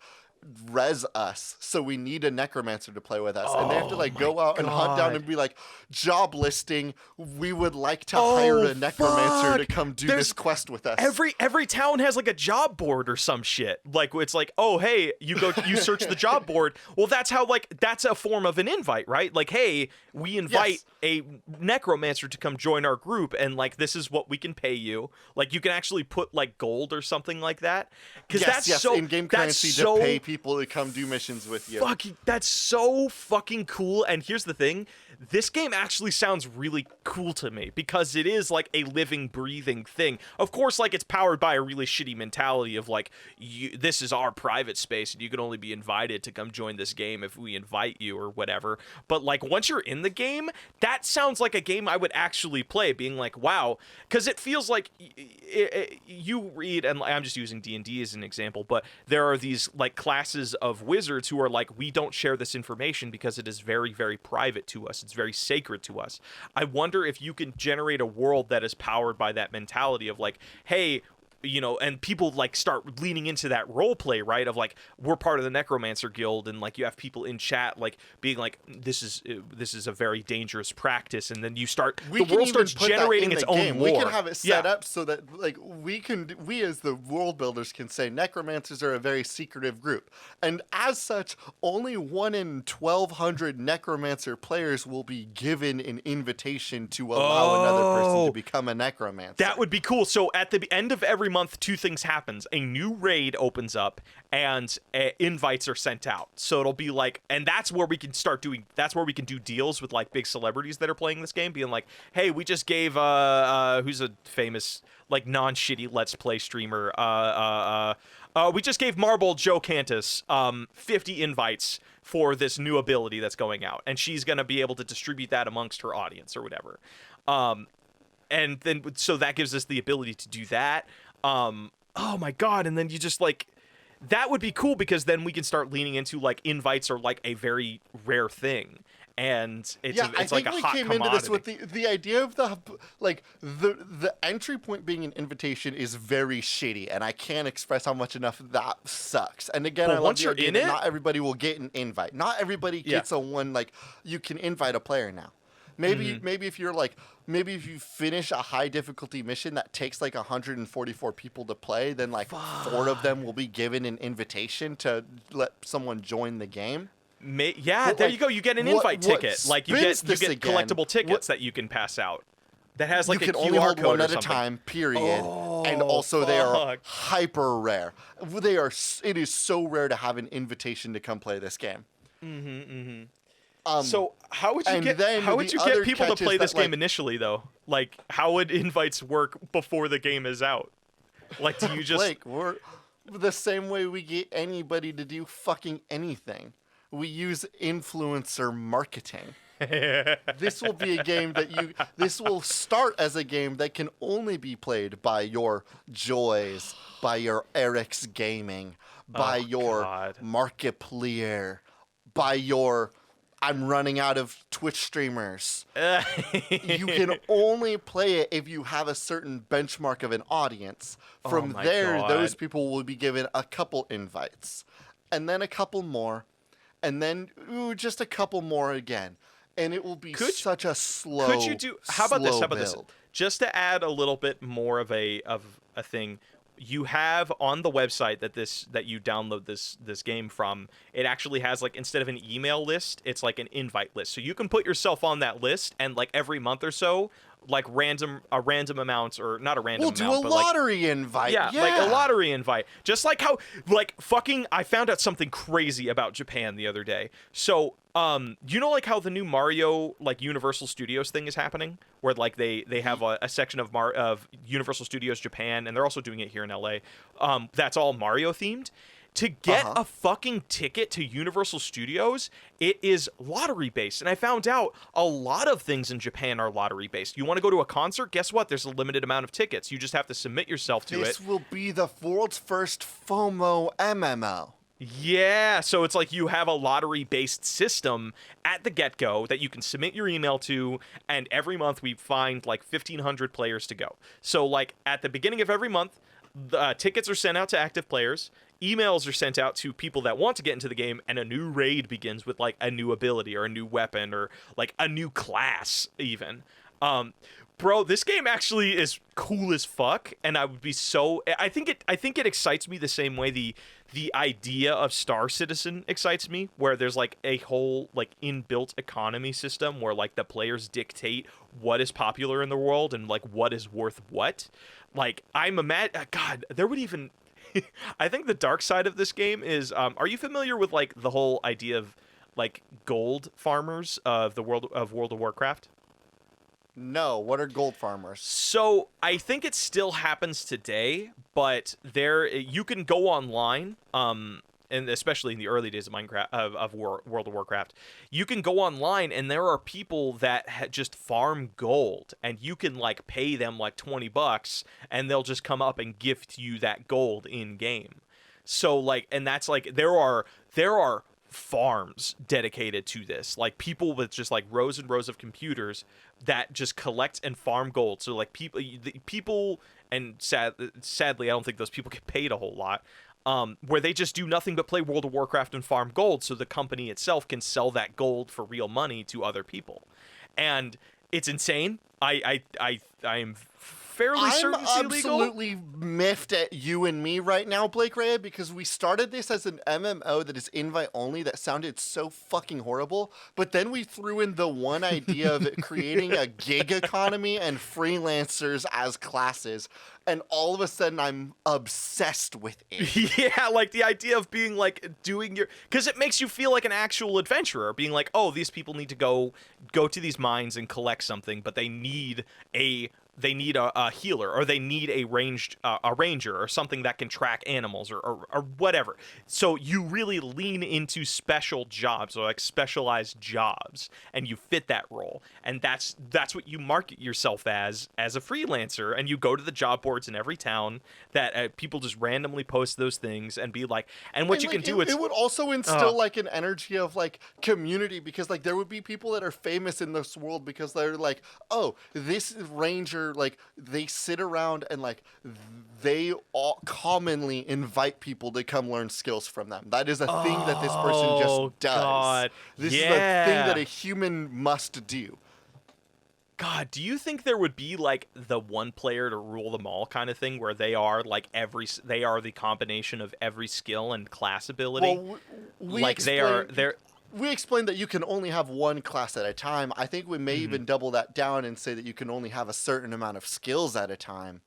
res us, so we need a necromancer to play with us, and they have to like go out and hunt down and be like, job listing, we would like to hire a necromancer to come do this quest with us. Every town has like a job board or some shit, like it's like, oh hey, you search the job board. Well, that's how, like, that's a form of an invite, right? Like, hey, we invite a necromancer to come join our group, and like this is what we can pay you. Like you can actually put like gold or something like that, because that's so in-game currency to pay people to come do missions with you. That's so fucking cool. And here's the thing, this game actually sounds really cool to me because it is like a living, breathing thing. Of course, like it's powered by a really shitty mentality of like, this is our private space and you can only be invited to come join this game if we invite you or whatever. But like once you're in the game, that sounds like a game I would actually play, being like, wow, because it feels like you read, and I'm just using D&D as an example, but there are these like classes of wizards who are like, we don't share this information because it is very, very private to us. It's very sacred to us. I wonder if you can generate a world that is powered by that mentality of like, hey, you know, and people like start leaning into that role play, right? Of like, we're part of the Necromancer Guild, and like you have people in chat like being like, this is a very dangerous practice, and then you start, the world starts generating its own lore. We can have it set up so that like we as the world builders can say necromancers are a very secretive group, and as such, only 1 in 1,200 necromancer players will be given an invitation to allow another person to become a necromancer. That would be cool. So at the end of every month, 2 things happens. A new raid opens up and invites are sent out. So it'll be like, and that's where we can do deals with like big celebrities that are playing this game, being like, hey, we just gave who's a famous like non-shitty Let's Play streamer, we just gave Marble Joe Cantus 50 invites for this new ability that's going out, and she's going to be able to distribute that amongst her audience or whatever. And then so that gives us the ability to do that. Oh my god, and then you just like, that would be cool because then we can start leaning into like invites are like a very rare thing, and it's like a hot commodity. I think we came into this with the idea of the entry point being an invitation is very shitty, and I can't express how much enough that sucks. And again, I love the idea that not everybody will get an invite. Not everybody gets a one, like, you can invite a player now. Maybe if you're like, maybe if you finish a high difficulty mission that takes like 144 people to play, then like 4 of them will be given an invitation to let someone join the game. Yeah, there you go. You get an invite ticket. Like you get collectible tickets that you can pass out. That has like you a can QR only hold code one or at something. a time, period. And also they are hyper rare. It is so rare to have an invitation to come play this game. So how would you get people to play this game initially though? Like how would invites work before the game is out? Like do you just Blake, we're the same way we get anybody to do fucking anything. We use influencer marketing. This will be a game this will start as a game that can only be played by your Joys, by your Eric's Gaming, by your Markiplier, by your I'm running out of Twitch streamers. You can only play it if you have a certain benchmark of an audience. From there, those people will be given a couple invites, and then a couple more, and then just a couple more again. And it will be such a slow. Could you do? How about this? How about this? Just to add a little bit more of a thing, you have on the website that you download this game from. It actually has like instead of an email list, it's like an invite list. So you can put yourself on that list, and like every month or so, like random amounts or not a random amount. We'll do a lottery invite. Yeah, like a lottery invite. Just like how I found out something crazy about Japan the other day. So you know like how the new Mario like Universal Studios thing is happening, where like they have a section of Universal Studios Japan, and they're also doing it here in LA. That's all Mario themed. To get a fucking ticket to Universal Studios, it is lottery based. And I found out a lot of things in Japan are lottery based. You want to go to a concert? Guess what? There's a limited amount of tickets. You just have to submit yourself to it. This will be the world's first FOMO MMO. Yeah, so it's like you have a lottery-based system at the get-go that you can submit your email to, and every month we find like 1,500 players to go. So like at the beginning of every month, the tickets are sent out to active players, emails are sent out to people that want to get into the game, and a new raid begins with like a new ability or a new weapon or like a new class even. Bro, this game actually is cool as fuck, and I would be so. I think it excites me the same way the idea of Star Citizen excites me, where there's like a whole like inbuilt economy system where like the players dictate what is popular in the world and like what is worth what. Like God, there would even. I think the dark side of this game is. Are you familiar with like the whole idea of like gold farmers of the World of Warcraft? No, what are gold farmers? So I think it still happens today, but you can go online, and especially in the early days of Minecraft of World of Warcraft, you can go online and there are people that just farm gold, and you can like pay them like $20, and they'll just come up and gift you that gold in game. So like, and that's like there are farms dedicated to this, like people with just like rows and rows of computers that just collect and farm gold. So like people and sadly I don't think those people get paid a whole lot, where they just do nothing but play World of Warcraft and farm gold, so the company itself can sell that gold for real money to other people. And it's insane. I am fairly certain it's illegal. I'm absolutely miffed at you and me right now, Blake Ray, because we started this as an MMO that is invite only that sounded so fucking horrible, but then we threw in the one idea of it creating a gig economy and freelancers as classes, and all of a sudden I'm obsessed with it. Yeah, like the idea of being like doing because it makes you feel like an actual adventurer, being like, oh, these people need to go to these mines and collect something, but they need a healer, or they need a ranger or something that can track animals or whatever. So you really lean into special jobs, or like specialized jobs, and you fit that role. And that's what you market yourself as a freelancer. And you go to the job boards in every town that people just randomly post those things and be like, and what you can do. It would also instill like an energy of like community, because like there would be people that are famous in this world because they're like, oh, this ranger, like they sit around and like they all commonly invite people to come learn skills from them. That is a thing that this person just does. God. This is a thing that a human must do. God, do you think there would be like the one player to rule them all kind of thing, where they are like they are the combination of every skill and class ability? Well, we explained that you can only have one class at a time. I think we may even double that down and say that you can only have a certain amount of skills at a time.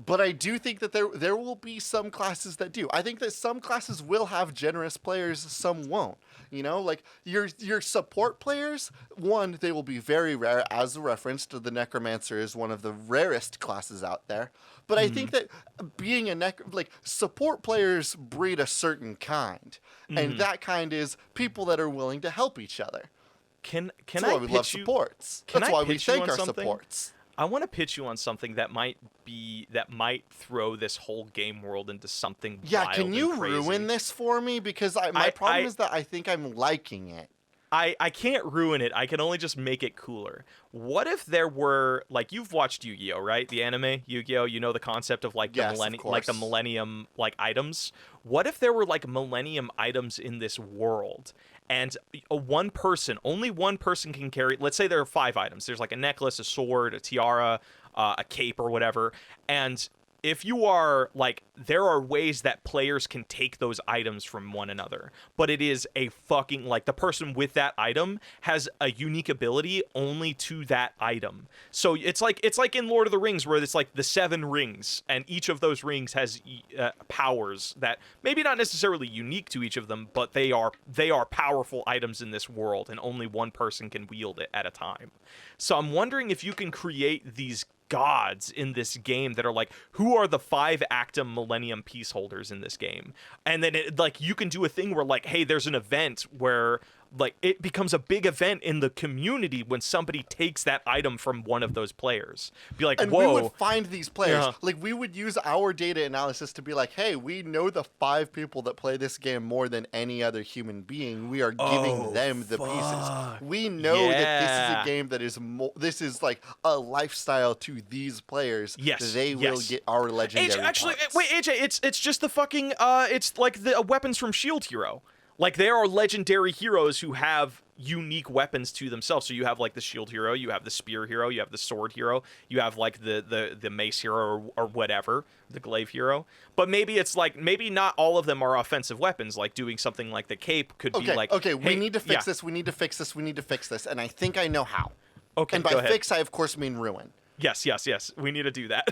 But I do think that there will be some classes that do. I think that some classes will have generous players, some won't. You know, like your support players, one, they will be very rare. As referenced, the Necromancer is one of the rarest classes out there. But I think that being support players breed a certain kind. And that kind is people that are willing to help each other. That's why I we pitch love you? supports. Can That's I why we pitch you thank on our something? supports. I want to pitch you on something that might throw this whole game world into something wild can you and crazy. ruin this for me? Because my problem is that I think I'm liking it. I can't ruin it. I can only just make it cooler. What if there were, like, you've watched Yu-Gi-Oh, right? The anime Yu-Gi-Oh, you know the concept of like Yes, the millennium like items. What if there were like millennium items in this world, and only one person can carry, let's say there are 5 items. There's like a necklace, a sword, a tiara, a cape or whatever. And if you are like, there are ways that players can take those items from one another, but it is a fucking, like, the person with that item has a unique ability only to that item. So it's like in Lord of the Rings, where it's like the 7 rings, and each of those rings has powers that maybe not necessarily unique to each of them, but they are powerful items in this world, and only one person can wield it at a time. So I'm wondering if you can create these gods in this game that are like, who are the 5 Actum Millennium Peace holders in this game? And then you can do a thing where, like, hey, there's an event where, like, it becomes a big event in the community when somebody takes that item from one of those players. Be like, and whoa. we would find these players. Yeah. Like, we would use our data analysis to be like, hey, we know the 5 people that play this game more than any other human being. We are giving them the pieces. We know that this is a game that is this is like a lifestyle to these players. Yes. They will get our legendary parts. Wait, AJ, it's just the fucking it's like the weapons from Shield Hero. Like, there are legendary heroes who have unique weapons to themselves. So you have, like, the shield hero, you have the spear hero, you have the sword hero, you have, like, the mace hero or whatever, the glaive hero. But maybe it's like, maybe not all of them are offensive weapons. Like, doing something like the cape could be like, okay, we hey, need to fix this, we need to fix this, we need to fix this. And I think I know how. Okay, and by go ahead. fix, I of course mean ruin. Yes. We need to do that.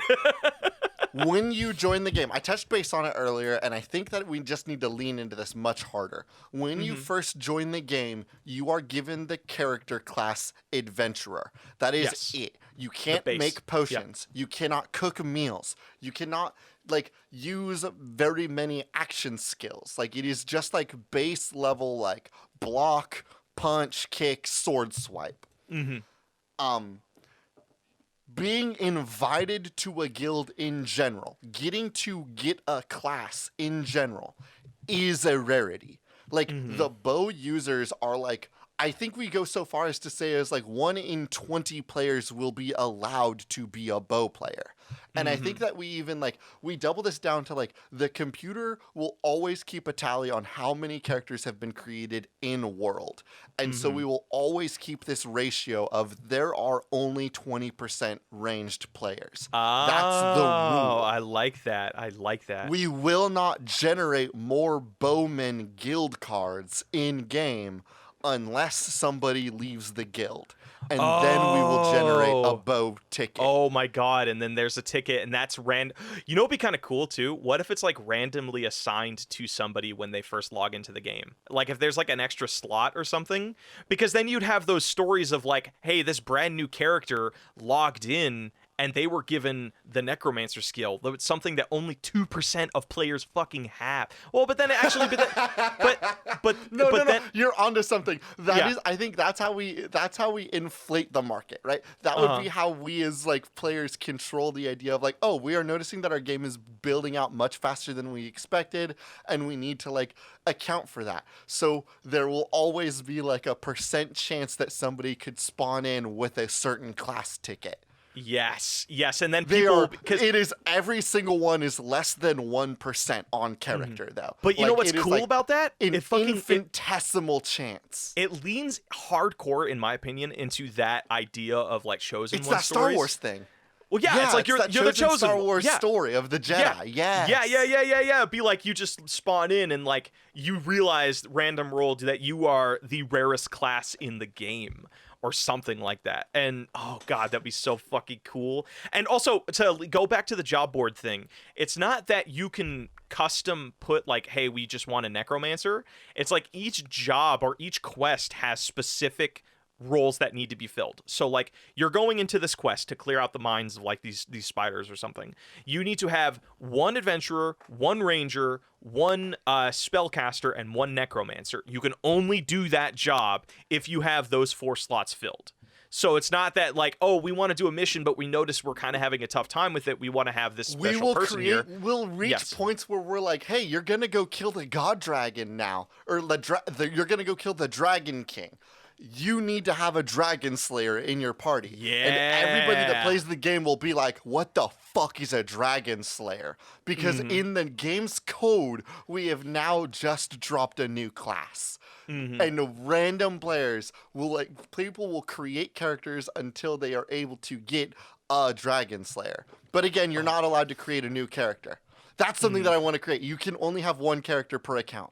When you join the game, I touched base on it earlier, and I think that we just need to lean into this much harder. When you first join the game, you are given the character class Adventurer. That is it. You can't make potions. Yep. You cannot cook meals. You cannot, like, use very many action skills. Like, it is just like base level, like, block, punch, kick, sword swipe. Being invited to a guild in general, getting to get a class in general, is a rarity. Like, the bow users are like, I think we go so far as to say as like 1 in 20 players will be allowed to be a bow player. And I think that we even we double this down to like, the computer will always keep a tally on how many characters have been created in world. And so we will always keep this ratio of there are only 20% ranged players. That's the rule. I like that. We will not generate more bowman guild cards in game unless somebody leaves the guild. And then we will generate a bow ticket. Oh my god, and then there's a ticket, and that's random. You know, it'd be kind of cool too? What if it's like randomly assigned to somebody when they first log into the game? Like, if there's like an extra slot or something? Because then you'd have those stories of like, hey, this brand new character logged in and they were given the Necromancer skill. Though it's something that only 2% of players fucking have. Well, but then actually, No, you're onto something. That is, I think that's how we inflate the market, right? That would be how we as like players control the idea of like, oh, we are noticing that our game is building out much faster than we expected, and we need to like account for that. So there will always be like a % chance that somebody could spawn in with a certain class ticket. Yes, and then because it is every single one is less than 1% on character though. But you know what's cool about that? An infinitesimal chance. It leans hardcore, in my opinion, into that idea of like chosen one stories. It's that Star Wars thing. Well, yeah, it's like you're the chosen Star Wars yeah. story of the Jedi. Yeah. Be like you just spawn in and like you realize random rolled that you are the rarest class in the game or something like that. And oh god, that'd be so fucking cool. And also to go back to the job board thing, it's not that you can custom put like, hey, we just want a necromancer. It's like each job or each quest has specific roles that need to be filled. So like you're going into this quest to clear out the minds of like these spiders or something. You need to have one adventurer, one ranger, one spellcaster, and one necromancer. You can only do that job if you have those 4 slots filled. So it's not that like, oh, we want to do a mission, but we notice we're kind of having a tough time with it. We want to have this special person here. We'll reach points where we're like, hey, you're gonna go kill the god dragon now, or you're gonna go kill the dragon king. You need to have a dragon slayer in your party. Yeah. And everybody that plays the game will be like, what the fuck is a dragon slayer? Because in the game's code, we have now just dropped a new class. And the random players people will create characters until they are able to get a dragon slayer. But again, you're not allowed to create a new character. That's something that I want to create. You can only have one character per account.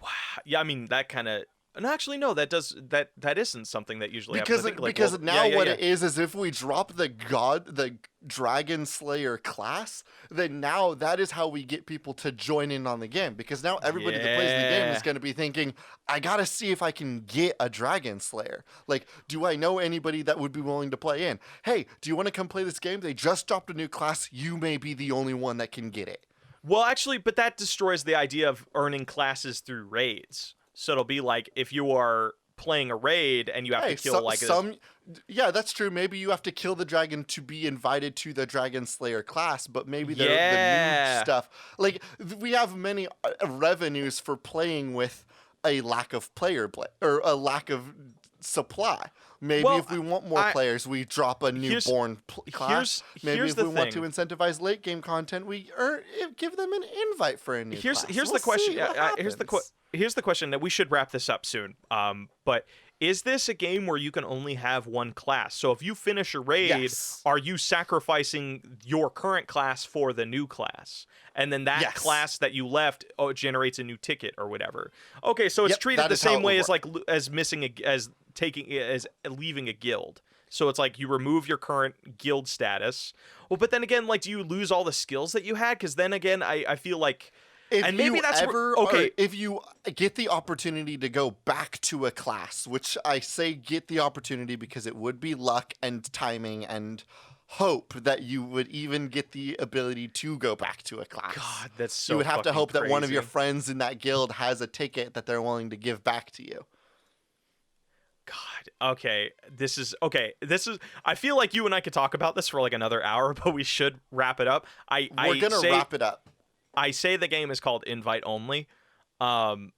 Wow. Yeah, I mean, that kind of... No, actually, no. That isn't something that usually happens. Think, like, because now what it is if we drop the Dragon Slayer class, then now that is how we get people to join in on the game. Because now everybody that plays the game is going to be thinking, I gotta see if I can get a Dragon Slayer. Like, do I know anybody that would be willing to play in? Hey, do you want to come play this game? They just dropped a new class. You may be the only one that can get it. Well, actually, but that destroys the idea of earning classes through raids. So it'll be like if you are playing a raid and you have to kill yeah, that's true. Maybe you have to kill the dragon to be invited to the Dragon Slayer class, but maybe the new stuff. Like we have many revenues for playing with a lack of or a lack of supply. Maybe if we want more players, we drop a newborn class. Maybe if we want to incentivize late game content, we give them an invite for a new class. Here's the question. Here's the question that we should wrap this up soon. But is this a game where you can only have one class? So if you finish a raid, are you sacrificing your current class for the new class? And then that class that you left generates a new ticket or whatever. Okay, so it's treated the same way as like as leaving a guild. So it's like you remove your current guild status. Well, but then again, like, do you lose all the skills that you had? Because then again, I feel like... If you get the opportunity to go back to a class, which I say get the opportunity because it would be luck and timing and hope that you would even get the ability to go back to a class. God, that's so You would have to hope crazy. that one of your friends in that guild has a ticket that they're willing to give back to you. God, okay. This is I feel like you and I could talk about this for like another hour, but we should wrap it up. We're going to wrap it up. I say the game is called invite only, but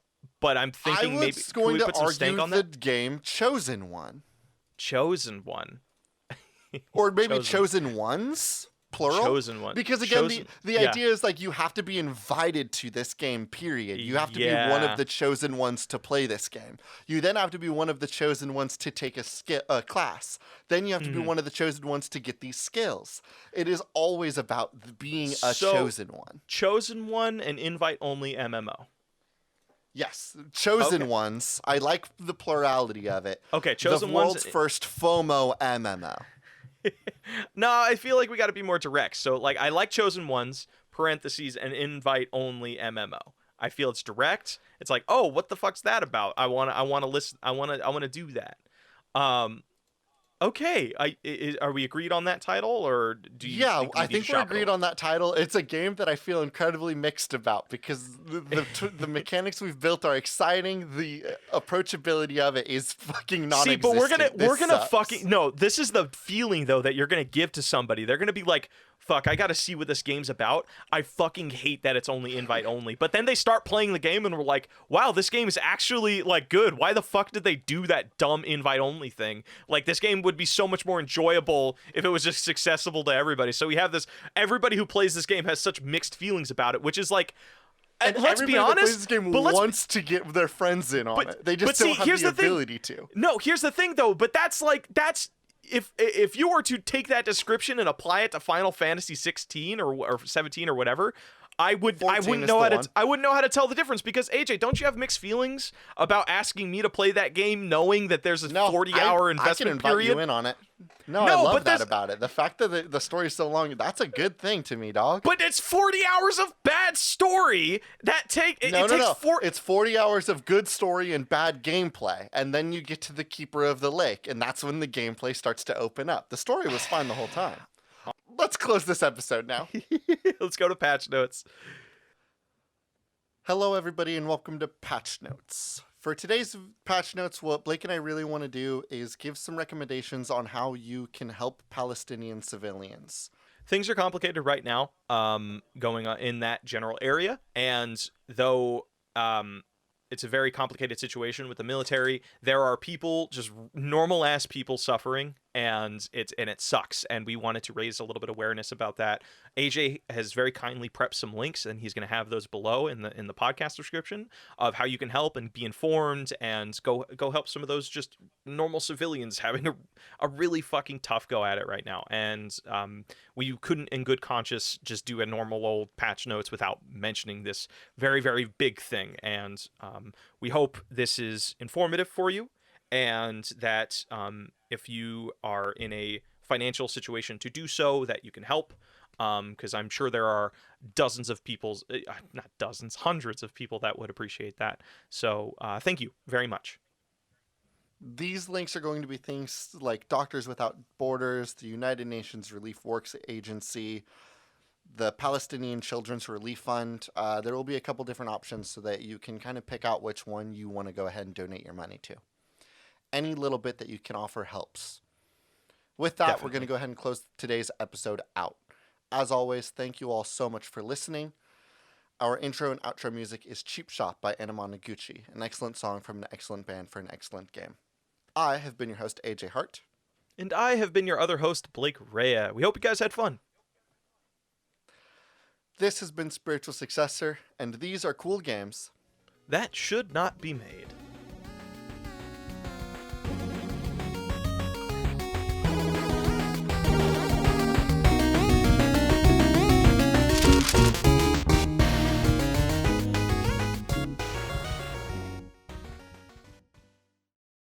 I'm thinking maybe going we to put some stank on argue that? the game Chosen One. Chosen One. Or maybe Chosen Ones? Plural? Chosen One. Because again, the idea is like you have to be invited to this game, period. You have to be one of the chosen ones to play this game. You then have to be one of the chosen ones to take a class. Then you have to be one of the chosen ones to get these skills. It is always about being a chosen one. Chosen One and invite only MMO. Yes, chosen ones. I like the plurality of it. Okay, chosen the ones. world's first FOMO MMO. No, I feel like we got to be more direct. So, like, I like chosen ones (parentheses) and invite only MMO. I feel it's direct. It's like, oh, what the fuck's that about? I want to listen. I want to do that. Okay, are we agreed on that title, or do you? Yeah, I think we're agreed on that title. It's a game that I feel incredibly mixed about because the mechanics we've built are exciting. The approachability of it is fucking non-existent. See, but we're gonna fucking no. This is the feeling though that you're gonna give to somebody. They're gonna be like, fuck, I gotta see what this game's about. I fucking hate that it's only invite only. But then they start playing the game and we're like, wow, this game is actually like good. Why the fuck did they do that dumb invite only thing? Like, this game would be so much more enjoyable if it was just accessible to everybody. So we have this, everybody who plays this game has such mixed feelings about it, which is like, and let's be honest, that plays this game wants to get their friends in on it. They just don't have the ability to. No, here's the thing though, but that's if you were to take that description and apply it to Final Fantasy 16 or 17 or whatever, I wouldn't know how to tell the difference, because AJ, don't you have mixed feelings about asking me to play that game knowing that there's a 40-hour investment period? I can invite you in on it. No, I love that about it. The fact that the story's so long, that's a good thing to me, dog. But it's 40 hours of bad story that It's 40 hours of good story and bad gameplay, and then you get to the Keeper of the Lake, and that's when the gameplay starts to open up. The story was fine the whole time. Let's close this episode now. Let's go to patch notes. Hello, everybody, and welcome to Patch Notes. For today's Patch Notes, what Blake and I really want to do is give some recommendations on how you can help Palestinian civilians. Things are complicated right now, going on in that general area, and though it's a very complicated situation with the military, there are people, just normal-ass people, suffering, and it sucks, and we wanted to raise a little bit of awareness about that. AJ has very kindly prepped some links, and he's going to have those below in the podcast description of how you can help and be informed and go help some of those just normal civilians having a really fucking tough go at it right now. And we couldn't in good conscience just do a normal old patch notes without mentioning this very, very big thing. And we hope this is informative for you, and that if you are in a financial situation to do so, that you can help, because I'm sure there are dozens of people, not dozens, hundreds of people that would appreciate that. So thank you very much. These links are going to be things like Doctors Without Borders, the United Nations Relief Works Agency, the Palestinian Children's Relief Fund. There will be a couple different options so that you can kind of pick out which one you want to go ahead and donate your money to. Any little bit that you can offer helps. With that, Definitely. We're going to go ahead and close today's episode out. As always, thank you all so much for listening. Our intro and outro music is Cheap Shot by Anima Noguchi, an excellent song from an excellent band for an excellent game. I have been your host, AJ Hart. And I have been your other host, Blake Rea. We hope you guys had fun. This has been Spiritual Successor, and these are cool games that should not be made.